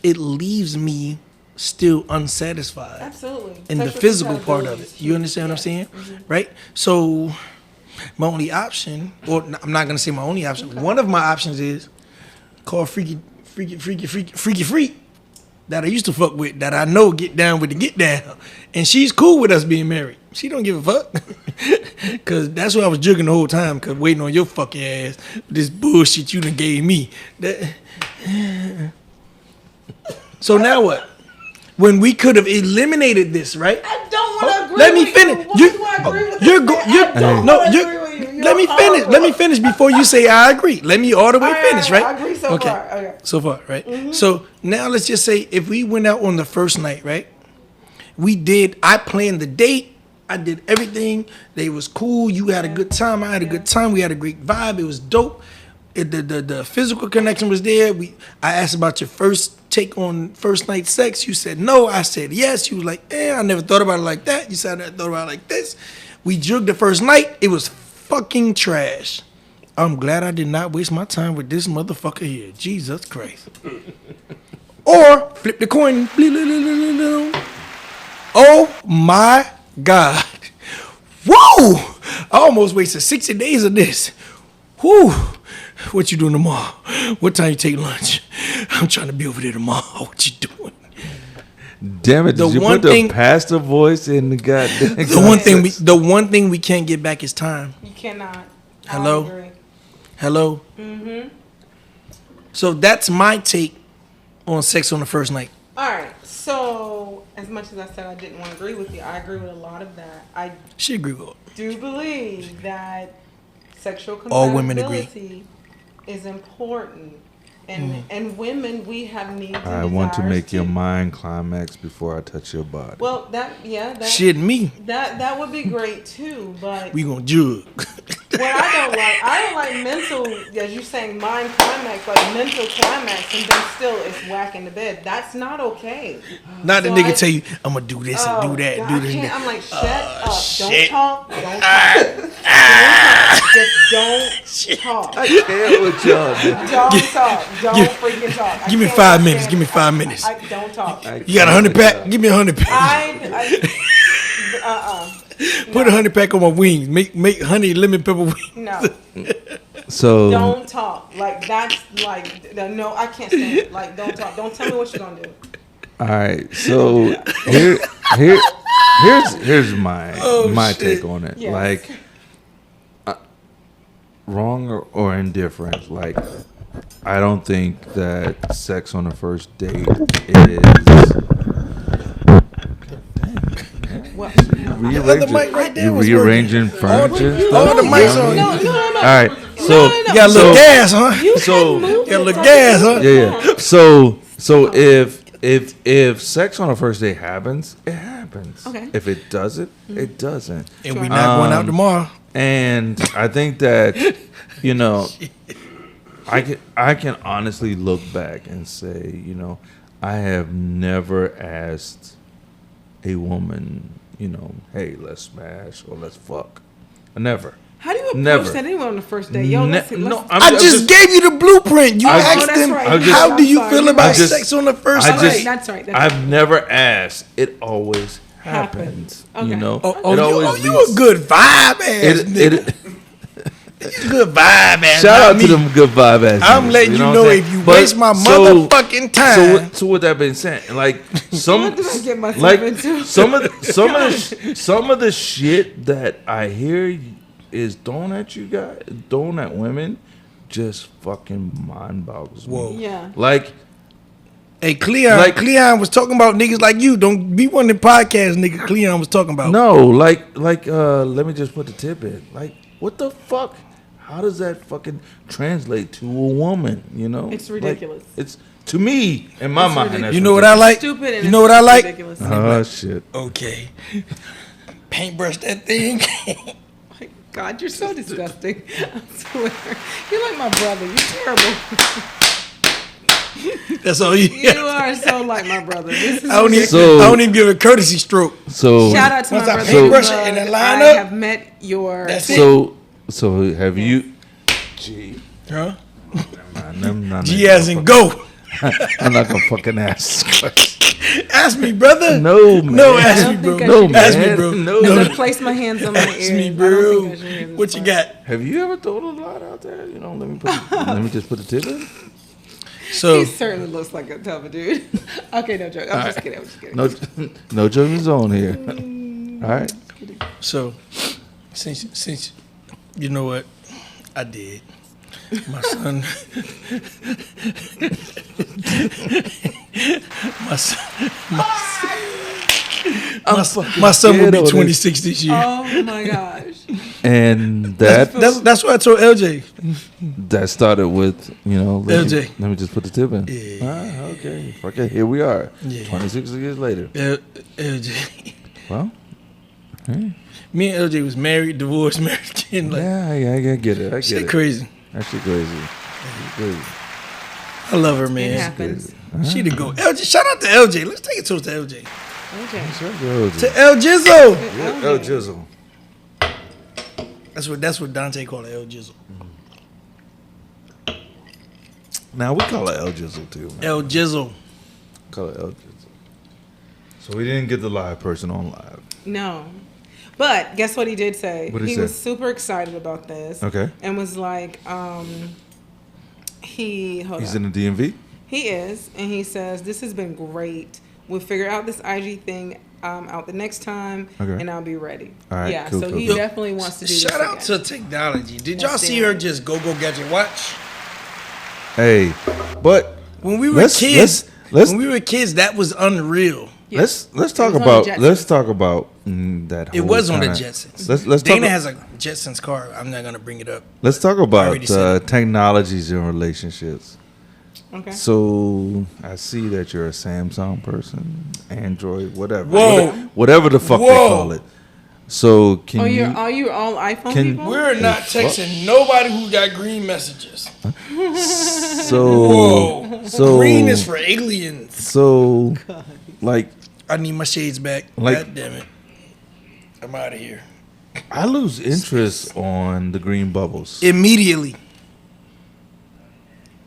It leaves me still unsatisfied Absolutely. in the Sexual physical part of compatibility it. is You huge. understand what I'm saying? Mm-hmm. Right? So my only option, or I'm not gonna say my only option. One of my options is call freaky freak that I used to fuck with, that I know get down with the get down, and she's cool with us being married. She don't give a fuck, cause that's what I was jugging the whole time, cause waiting on your fucking ass, this bullshit you done gave me. So now what? When we could have eliminated this, right? I don't want to agree. Let me with finish. You. Why do I agree with You're this go. man? You're I don't no. wanna You're. agree with you. Let me You're finish. horrible. Let me finish before you say I agree. Let me all the way All right, finish, all right. right? I agree so far. Okay. So far, right? So now let's just say if we went out on the first night, right? I planned the date. I did everything. They was cool. You had a good time. I had a good time. We had a great vibe. It was dope. The physical connection was there. I asked about your first take on first night sex. You said no. I said yes. You was like, I never thought about it like that. You said I never thought about it like this. We jugged the first night. It was fucking trash. I'm glad I did not waste my time with this motherfucker here. Jesus Christ. Or flip the coin. Oh my God. Whoa! I almost wasted 60 days of this. Whew. What you doing tomorrow? What time you take lunch? I'm trying to be over there tomorrow. What you doing? Damn it! The Did you one put thing- the pastor voice in the goddamn? The one thing we can't get back is time. You cannot. Hello? I agree. Hello? Mm-hmm. So that's my take on sex on the first night. All right. So, as much as I said I didn't want to agree with you, I agree with a lot of that. I She agree with it. do believe that sexual All women agree. compatibility is important. And women, we have needs and I want to desires make your too. mind climax before I touch your body. Well, that Shit, me. that would be great too. But We gonna jug. what I don't like mental, as you saying, mind climax, like mental climax, and then still it's whack in the bed. That's not okay. Not the So nigga I- tell you, I'm gonna do this and do that, God, do this I and can't. that. I'm like, shut up. shit. Don't talk. Don't talk. Just don't talk. I can't with y'all. Man. Don't talk. Don't freaking talk. I Give me can't 5 minutes. stand Give me it. 5 minutes. Don't talk. You got 100 pack? Give me 100 pack. Put 100 pack on my wings. Make honey lemon pepper wings. No. So Don't talk. Like that's like no. I can't stand it. Like don't talk. Don't tell me what you're gonna do. all right. So here's my shit. take on it. Yes. Like wrong or indifferent. Like I don't think that sex on the first date is. What? other mic right there You was rearranging working. furniture. and all stuff? the You mics know what I on. mean? No. All right. So No. You got a little so- gas, huh? You So- can move Got a it little like gas, you huh? do. Yeah. So if if sex on a first date happens, it happens. Okay. If it doesn't, it doesn't. And we're not going out tomorrow. And I think that I can honestly look back and say, I have never asked a woman, hey, let's smash or let's fuck. Never. How do you approach Never. that anyone on the first day? Yo, let's I just gave you the blueprint. You asked them, right. how do you feel about just- sex on the first date? That's right. I've never asked. It always happens. Okay. You a good vibe ass nigga. You good vibe ass. Shout out to them good vibe ass. I'm niggas, letting you what know I'm saying? if you But waste my motherfucking time. So with that being said, like some, What did I get myself like into? some of the shit that I hear is thrown at you guys, thrown at women, just fucking mind boggles me. Whoa. Yeah. Like, Hey, Cleon was talking about niggas like you. Don't be one of the podcast niggas Cleon was talking about. no, like, let me just put the tip in. Like, what the fuck? How does that fucking translate to a woman? It's ridiculous. Like, it's to me in my mind. ridiculous. That's You know what I like? Stupid and You know what I like? ridiculous. Oh shit. Okay. Paintbrush that thing. My God, you're so disgusting. I swear. You're like my brother. You're terrible. That's all you. You are so like my brother. This is I don't, ridiculous. even, I don't even give a courtzy stroke. So Shout out to my Once I brother. paintbrush Love. it and then I line up, have met your. that's it. so have you? Gee, Huh? I'm not G as in go. I'm not gonna fucking ask. Ask me, brother. No, man. No, ask I me, don't bro. think I should Ask man. me, bro. No. I'm No. gonna place my hands on my ears. Ask me, I don't bro. think I should hear this What you part. got? Have you ever thrown a lot out there? Let me just put the tip in. So He certainly looks like a tough dude. Okay, no joke. I'm just kidding. I'm just kidding. No joking zone here. All right. So, since you know what I did, my son, my son will be 26 this year. Oh my gosh. And that's That's what I told LJ. that started with LJ. Let me just put the tip in. Yeah. Okay. Okay. Here we are. Yeah. 26 years later. LJ. Well. Hey. Me and LJ was married, divorced, married again. Like, Yeah, I get it. I get shit it. crazy. That shit crazy. Crazy. I love her, It man. happens. She the go. LJ, shout out to LJ. Let's take it to LJ. Okay. To El Jizzle. Yeah, El Jizzle. That's what Dante called it, El Jizzle. Now we call it El Jizzle too, man. El Jizzle. Call it El Jizzle. So we didn't get the live person on live. No. But guess what he did say? What'd he He say? was super excited about this. Okay. And was like, He's on. in the DMV. He is, and he says, this has been great. We'll figure out this IG thing out the next time, Okay. and I'll be ready. All right, yeah, cool, so cool, he cool. definitely wants to do Shout this out again. to technology. Did That's y'all see it. her just go gadget watch? Hey, but When we were Let's- kids, let's- when we were kids, that was unreal. Yeah. let's talk It was on the about Jetsons. that. It whole was on the kinda- Jetsons. Let's talk. Dana has a Jetsons car. I'm not gonna bring it up. Let's talk I about already said technologies in relationships. Okay. So I see that you're a Samsung person, Android, whatever. Whoa. Whatever the fuck they Whoa. call it. So can you? Are you all iPhone Can- people? We're not texting nobody who got green messages. So Whoa. so Green is for aliens. so like I need my shades back. Like- God damn it. I'm out of here. I lose interest on the green bubbles. Immediately.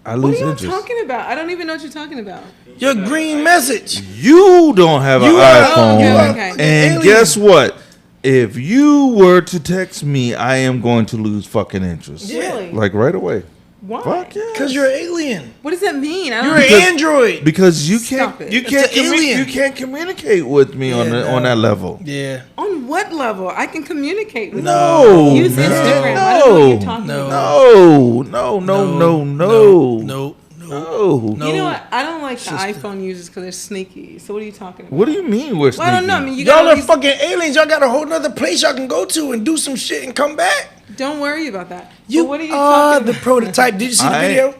I What are lose you interest. talking about? I don't even know what you're talking about. Your green message. You don't have an You are- iPhone, okay. and Alien. guess what? If you were to text me, I am going to lose fucking interest. Really? Like right away. Why? Fuck yeah. Because you're an alien. What does that mean? I You're don't an android. Because you Stop can't it. you It's can't an alien. you can't communicate with me on Yeah, on no. that level. Yeah. On what level? I can communicate with No, you. Use man. Instagram. I don't know what you're talking No. about. No. No. No. No. You know what? I don't like the iPhone users because they're sneaky. So what are you talking about? What do you mean we're Well, I don't know. I sneaky? mean, you Y'all got are fucking aliens. Y'all got a whole nother place y'all can go to and do some shit and come back. Don't worry about that. You But what are you are talking the about? prototype. Did you see the I- video?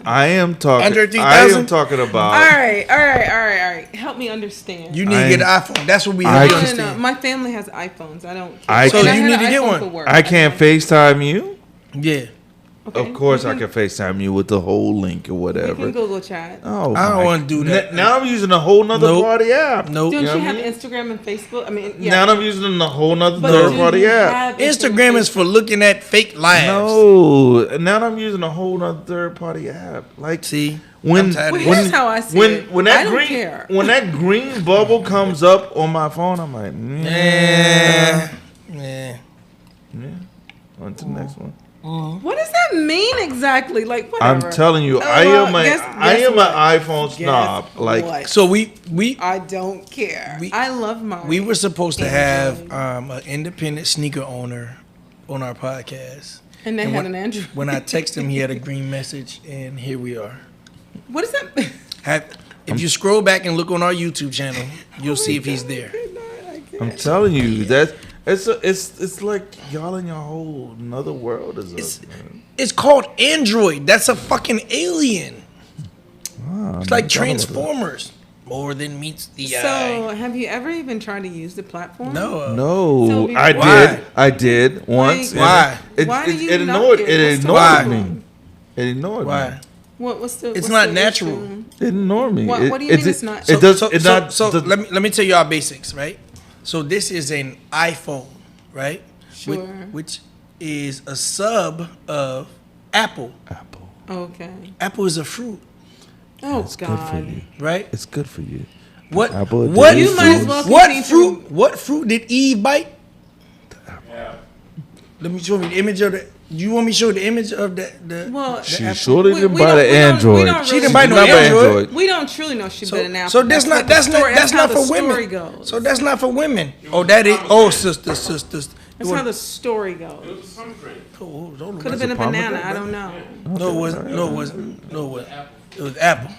I am talking. Under I 3,000? am talking about. All right. Help me understand. You need to get an iPhone. That's what we have I- to no. understand. My family has iPhones. I don't. I So And you had need an to get iPhone one. for work. I can't FaceTime you. Yeah. Okay. Of course, We I can FaceTime you with the whole link or We whatever. can Google chat. Oh, I don't my- wanna do that. Now I'm using a whole nother Nope. party app. Nope. Don't You know you what I have mean? Instagram and Facebook? I mean, yeah. Now I'm using a whole nother But third do party you app. have Instagram is for looking at fake lives. No, now I'm using a whole nother third party app. Like, See, when I'm tired of Well, this. here's how I see when it. when that I don't green care. when that green bubble comes up on my phone, I'm like, Yeah. Yeah. On to the next one. What does that mean exactly? Like, whatever. I'm telling you, I well, am a guess I am what? an iPhone snob. Like, what? So we I don't care. We- I love mine. we were supposed to have an independent sneaker owner on our podcast. and they and had when- an Android. When I text him, he had a green message, and here we are. What does that mean? If you scroll back and look on our YouTube channel, you'll see if he's there. I'm telling you that it's like y'all in your whole another world is us, man. It's called Android. That's a fucking alien. It's like Transformers. More than meets the So, eye. have you ever even tried to use the platform? No. No, So I why? did. I did once. Like, Why? It, Why do it, you it not annoyed. get- It what's the ignored problem? me. It ignored Why? me. What's the? It's what's not the natural. issue? It ignored me. What- It- what do you mean it- it's not? It does. So, it so, not. so the- let me tell you our basics, right? So this is an iPhone, right? Sure. Which is a sub of Apple. Apple. Okay. Apple is a fruit, Oh It's good God. for you. right? It's good for you. What? Apple a What? delicious You might as well What continue to- fruit? What fruit did Eve bite? Let me show me the image of the. You want me to show the image of the Well, She Apple? surely We- didn't we buy don't- the we don't- we Android. don't She really- didn't buy no Not Android. We don't truly know she bit an apple. So that's not what the story- that's how not the for story women. goes. So that's not for women. Oh, that is. Oh, sisters. That's how the story goes. Oh, don't Could have been a pomegranate? banana. I don't know. No, it wasn't. No, it wasn't. No, it wasn't. It was Apple.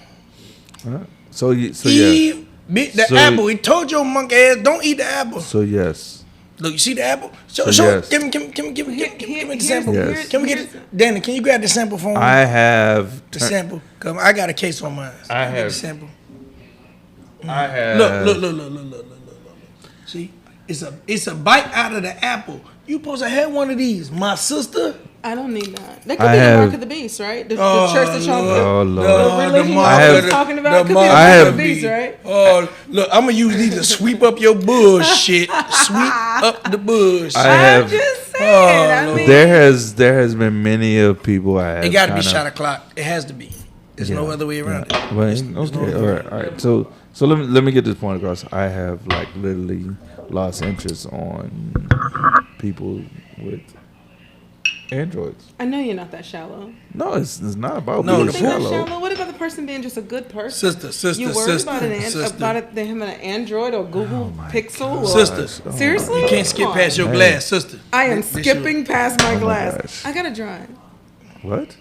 So yeah. Eve bit the So- apple. He told your monkey ass, don't eat the apple. So yes. Look, you see the apple? Show, So show. yes. Give me the sample. Yes. Can we get it? Danny, can you grab the sample for me? I have. The sample. Come, I got a case on mine. I Get have- the sample. I have. Look. See, it's a bite out of the apple. You supposed to have one of these, my sister. I don't need that. That could I be the have- mark of the beast, right? The church that y'all Oh the Lord. religion mark y'all I was have- talking about could be the mark mark I of have- the beast, right? Oh, look, I'm gonna use these to sweep up your bullshit. Sweep up the bush. I I'm have. just saying. I mean, There has been many of people I have. It got to be kinda- shot o'clock. It has to be. There's no Yeah, other way around yeah. it. Well, There's okay, no other way all around right, all right. So let me get this point across. I have like literally lost interest on people with Androids. I know you're not that shallow. No, it's not about No, being the Think that shallow. shallow. What about the person being just a good person? Sister, You worried sister, about them having an Android or Google Pixel? Or, Sister. Oh, Seriously? You can't skip Come past your on. glass, sister. I am This skipping past my glass. gosh. I gotta drive. What?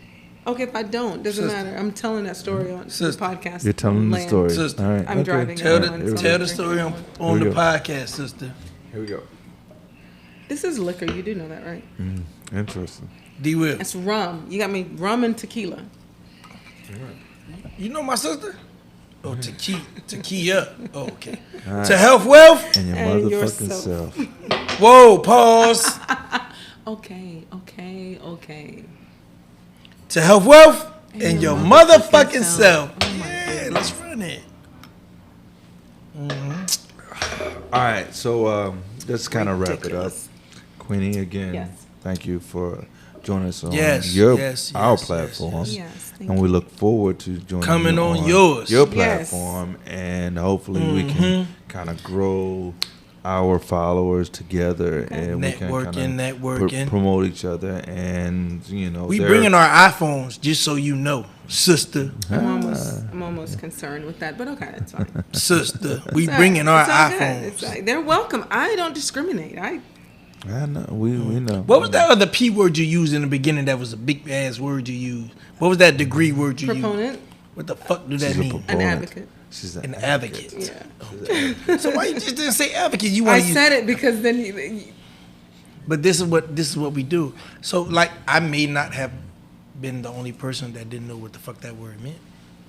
Okay, if I don't, doesn't Sister. matter. I'm telling that story on Sister. the podcast. You're telling the Land. story. Sister. All right. I'm driving. Tell Everyone, the so tell I'm the drinking. story on Here we the go. podcast, sister. Here we go. This is liquor. You do know that, right? Interesting. D Will. It's rum. You got me rum and tequila. You know my sister? Oh, tequila. Oh, okay. All right. To health, wealth. And your And motherfucking yourself. self. Whoa, pause. Okay. To health, wealth, and your motherfucking self. self. Yeah, let's run it. All right. So let's kind of wrap it up. Ridiculous. Queenie, again, Yes. thank you for joining us on Yes, our yes, platform. Yes, thank And we look forward to joining Coming you on yours. your Yes. platform, and hopefully we can kind of grow our followers together, and we can Networking. promote each other, and We bringing our iPhones, just so you know, sister, I'm almost concerned with that, but okay, it's fine. sister. We It's all bringing right. our It's all good. iPhones. It's like, they're welcome. I don't discriminate. I know we know. What was that other P word you used in the beginning? That was a big ass word you used. What was that degree word you used? Proponent, What the fuck do that She's a mean? an proponent. advocate. She's An advocate. Yeah. So why you just didn't say advocate? You I want to use? said it because then you But this is what we do. So like I may not have been the only person that didn't know what the fuck that word meant.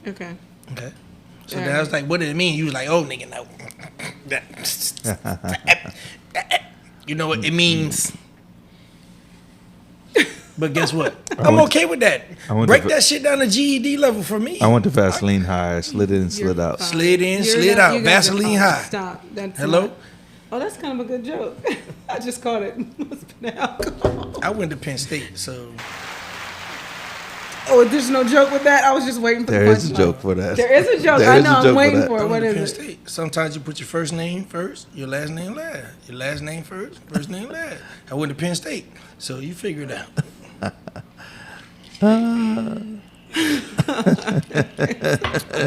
Okay. Okay. So Yeah. then I was like, what did it mean? You was like, oh, nigga, no. You know what it means. But guess what? I'm okay with that. Break that shit down to GED level for me. I went to Vaseline high, slid in, slid out. fine. Slid in, You're slid not- out. you guys are Vaseline fine. high. Stop. That's Hello? not- oh, that's kind of a good joke. I just caught it. Must been alcohol. I went to Penn State, so Oh, there's no joke with that. I was just waiting for There the is a punchline. joke for that. There is a joke. There I is a know. joke I'm for waiting that. for I it. went What to Penn is it? State. Sometimes you put your first name first, your last name last. Your last name first, first name last. I went to Penn State, so you figure it out.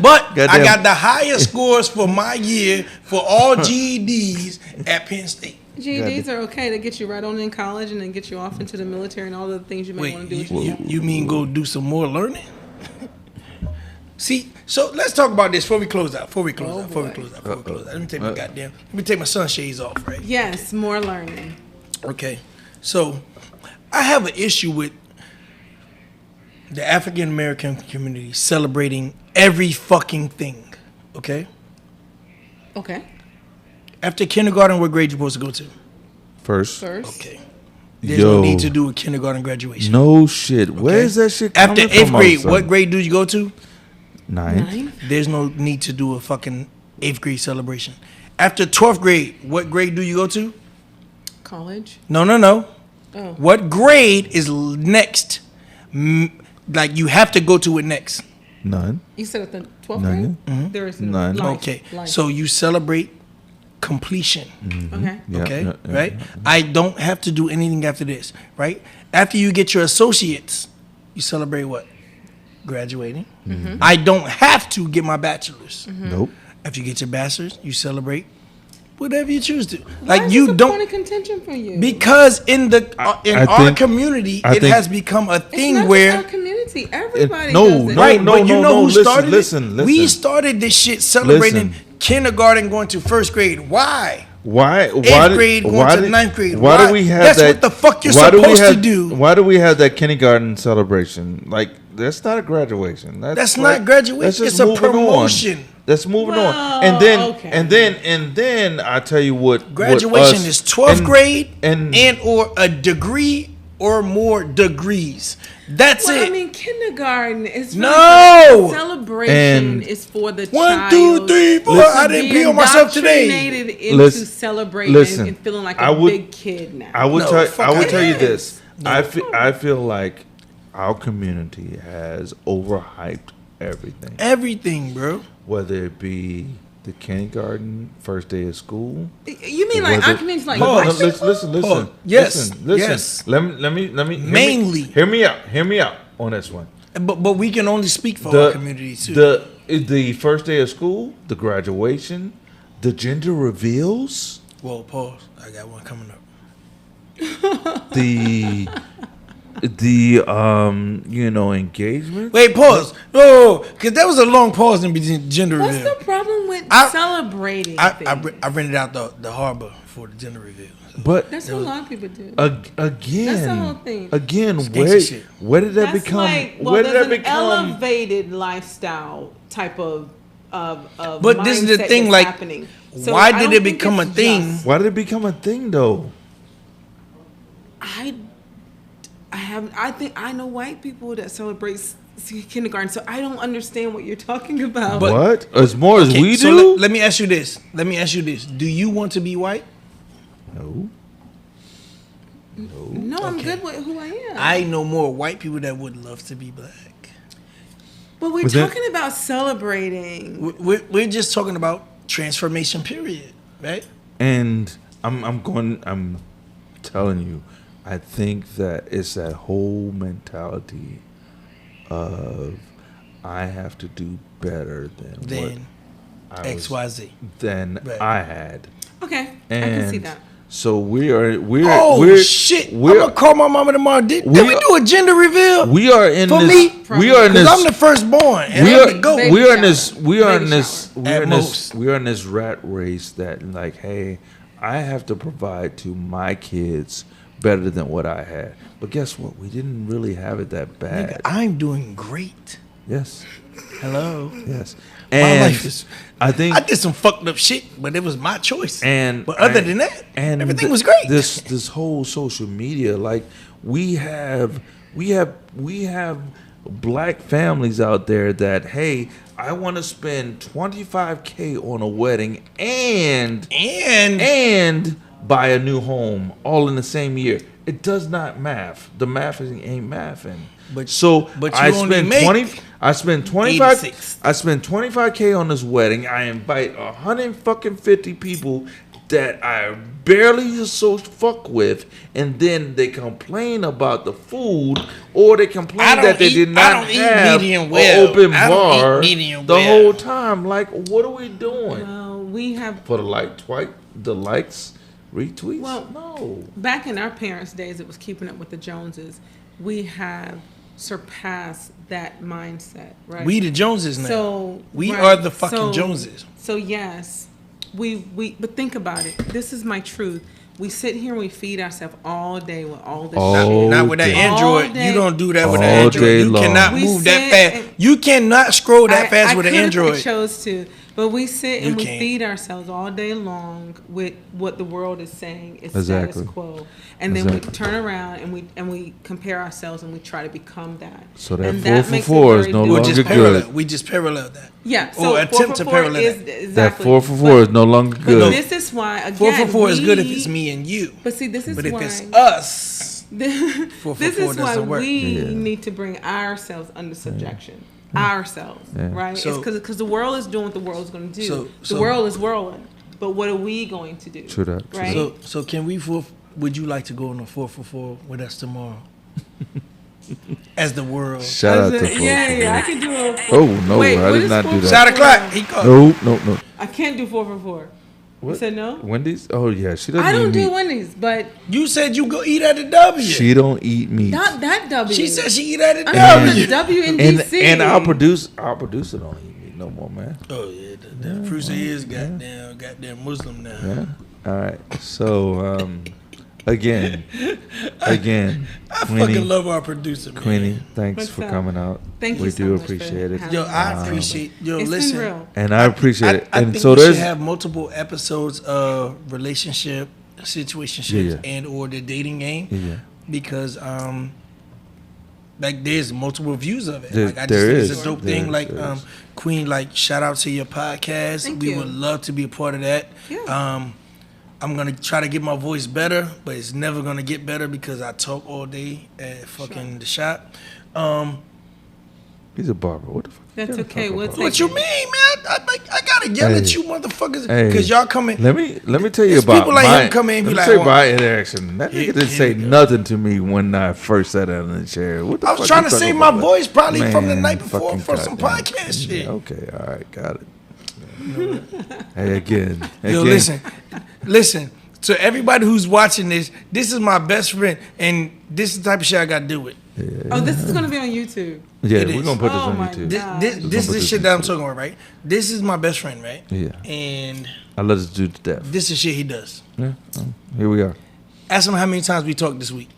But I Goddamn. got the highest scores for my year for all GEDs at Penn State. GEDs are okay to get you right on in college and then get you off into the military and all the things you may Wait, want to do. with you, your you mean go do some more learning? See, so let's talk about this before we close out. Let me take my sunshades off, right? Yes, more learning. Okay. So I have an issue with the African American community celebrating every fucking thing. Okay? Okay. After kindergarten, what grade you supposed to go to? First. Okay. There's no need to do a kindergarten graduation. No shit. Where is that shit coming After from? eighth grade, son? what grade do you go to? Ninth. There's no need to do a fucking eighth grade celebration. After 12th grade, what grade do you go to? College. No. Oh. What grade is next? Like you have to go to it next. None. You said at the 12th None. grade? There is no None. life. Okay. Life. So you celebrate completion. Okay. Yeah, Okay, yeah, yeah, right? yeah. I don't have to do anything after this, right? After you get your associates, you celebrate what? Graduating. I don't have to get my bachelor's. Nope. After you get your bachelor's, you celebrate whatever you choose to. Why Like is you this a don't, point of contention for you? because in our think- community, I it think- has become a it's thing not where. just our community. Everybody no, does it. no, Right, no, but you no, know no, who listen, started listen, it? We listen. started this shit celebrating Listen. kindergarten going to first grade. Why? Why? Eighth grade going to ninth grade. Why do we have That's that? what the fuck you're why do we supposed to have- do. Why do we have that kindergarten celebration? Like that's not a graduation. That's like- not graduation. that's just It's a moving on. promotion. That's moving Well, on. And then okay. and then I tell you what. Graduation what us- is 12th and- grade and or a degree or more degrees. That's Well, it. I mean, kindergarten is really No! for- celebration And- is for the 1, child. 2, 3, 4. Listen, I didn't pee on myself today. Indoctrinated into Listen, celebrating listen, and feeling like I a would- big kid now. I would No, tell fuck I would it tell you is. this. No. I feel like our community has overhyped everything. Everything, bro. Whether it be the kindergarten, first day of school. You mean like whether- our community's like Pause. white people? Listen. Pause. Yes, Listen. yes. Let me. hear me- Mainly. Hear me out on this one. But we can only speak for our community too. The first day of school, the graduation, the gender reveals, Whoa, pause. I got one coming up. the engagement. Wait, pause. No, because that was a long pause in between gender What's reveal. the problem with I celebrating things? rented out the harbor for the gender reveal. But That's what a lot of people do. again, That's the whole thing. Again, gangsta shit. where did that That's become? like, well, where did there's that an become? elevated lifestyle type of But this is the mindset thing, that's like, happening. So why I did don't it think become a it's thing? just- Why did it become a thing though? I think I know white people that celebrate kindergarten, so I don't understand what you're talking about. What? As more as Okay, we so do? let me ask you this. Do you want to be white? No. no, I'm good with who I am. I know more white people that would love to be black. but we're Was that- talking about celebrating. We're just talking about transformation period, right? And I'm telling you, I think that it's that whole mentality of I have to do better than Then what I XYZ. than Right. I had. Okay, And I can see that. So we're Oh shit! I'm gonna call my mama tomorrow. Did we do a gender reveal? we are in For this me? we are in Because this I'm the firstborn, and we I'm are the goat. Baby we are in shower. this we are Baby in this shower. we are At in this most. we are in this rat race that like, hey, I have to provide to my kids better than what I had. But guess what? We didn't really have it that bad. Nigga, I'm doing great. Yes. Hello. Yes. My And life is. I think I did some fucked up shit, but it was my choice. and but other than that, and everything was great. This whole social media, like we have black families out there that, hey, I want to spend $25K on a wedding and buy a new home all in the same year. It does not math. The math ain't mathing. But I you only spend make 20. I spend 25. 86. I spend 25K on this wedding. I invite 150 people that I barely fuck with, and then they complain about the food, or they complain that they did not have an open bar the whole time. Like, what are we doing? Well, we have For the likes, retweets? Well, no. back in our parents' days, it was keeping up with the Joneses. We have surpassed that mindset, right? We the Joneses now. So we right, are the fucking so- Joneses. So yes, we but think about it. This is my truth. We sit here and we feed ourselves all day with all this shit. Not with that day. Android. All day. You don't do that with All an Android. day You long. cannot We move that sit fast. and- You cannot scroll that fast with an could've Android. chose to, but we sit You and we can't. feed ourselves all day long with what the world is saying is Exactly. status quo, and then Exactly. we turn around and we compare ourselves and we try to become that. So that And 4 for makes it 4 is very no difficult. longer good. We just parallel that. Yeah, so Or attempt to 4 for 4 parallel is that. exactly. That 4 for 4 is no longer But good. this is why again 4 for 4 is good if we- it's me and you. But see, this is But if why it's us, 4 for this 4 is why doesn't work. we Yeah. need to bring ourselves under subjection. Ourselves, Yeah. right? So- it's because the world is doing what the world is going to do. So- The world is whirling, but what are we going to do? True that, true right? So can we? Would you like to go on a 4 for 4 with us tomorrow? As the world. Shout out to 4 for yeah, I 4. can do a. Oh, no, Wait, I what did is not 4 do for that. Shot 4? o'clock. He called. No. I can't do 4 for 4. You said no. Wendy's? Oh, yeah. She doesn't I don't eat do meat. Wendy's, but You said you go eat at the W. She don't eat meat. not that W. She said she eat at the I know W. the W in and DC. and our producer don't eat meat no more, man. Oh yeah, the producer is goddamn Muslim now. Yeah. All right. So again, I Queenie, fucking love our producer, man. Queenie, thanks What's for up? coming out. Thank you We so do much for appreciate it. having Yo, I me. appreciate. Yo, It's listen. been real. And I appreciate it. I And think so we should there's have multiple episodes of relationship, situationships, Yeah. and or the dating game yeah. because like there's multiple views of it. There- Like I just there think is. it's a dope There thing. is, Like there is. Queen, like shout out to your podcast. Thank We you. would love to be a part of that. Yeah. I'm gonna try to get my voice better, but it's never gonna get better because I talk all day at fucking the shop. He's a barber. What the fuck? That's you okay, talking we'll about? take What you mean, man? I gotta yell at Hey. you motherfuckers Hey. because y'all coming. Let me tell you It's about people like my, him come in and be let me like, tell you well, my interaction. That here- nigga didn't here say we go. nothing to me when I first sat down in the chair. What the I was fuck trying you to talking save my about? voice probably from the Man, night before fucking for some goddamn. podcast shit. Yeah, okay, all right, got it. Hey, again. Yo, listen. To everybody who's watching this, this is my best friend, and this is the type of shit I gotta do with. Oh, this is gonna be on YouTube. Yeah, It we're is. gonna put this Oh on my YouTube. This God. this, Just this gonna is put the this shit on that I'm YouTube. talking about, right? This is my best friend, right? Yeah, And I let this dude to death. this is shit he does. Yeah, here we are. Ask him how many times we talked this week.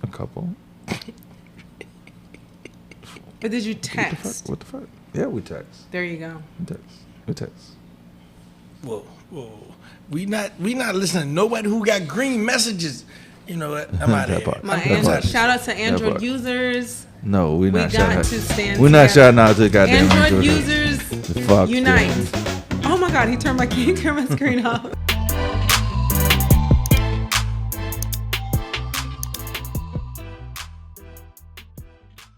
A couple. But did you text? What the fuck? Yeah, we text. There you go. We text. Whoa. We not listening to nobody who got green messages. You know what? I'm out of That here. part. My That Android, part. shout out to Android part. users. No, we're We not got shouting. to stand We're not together. shouting out to the goddamn Android users. users Fuck unite. them. Oh my God, he turned my screen off.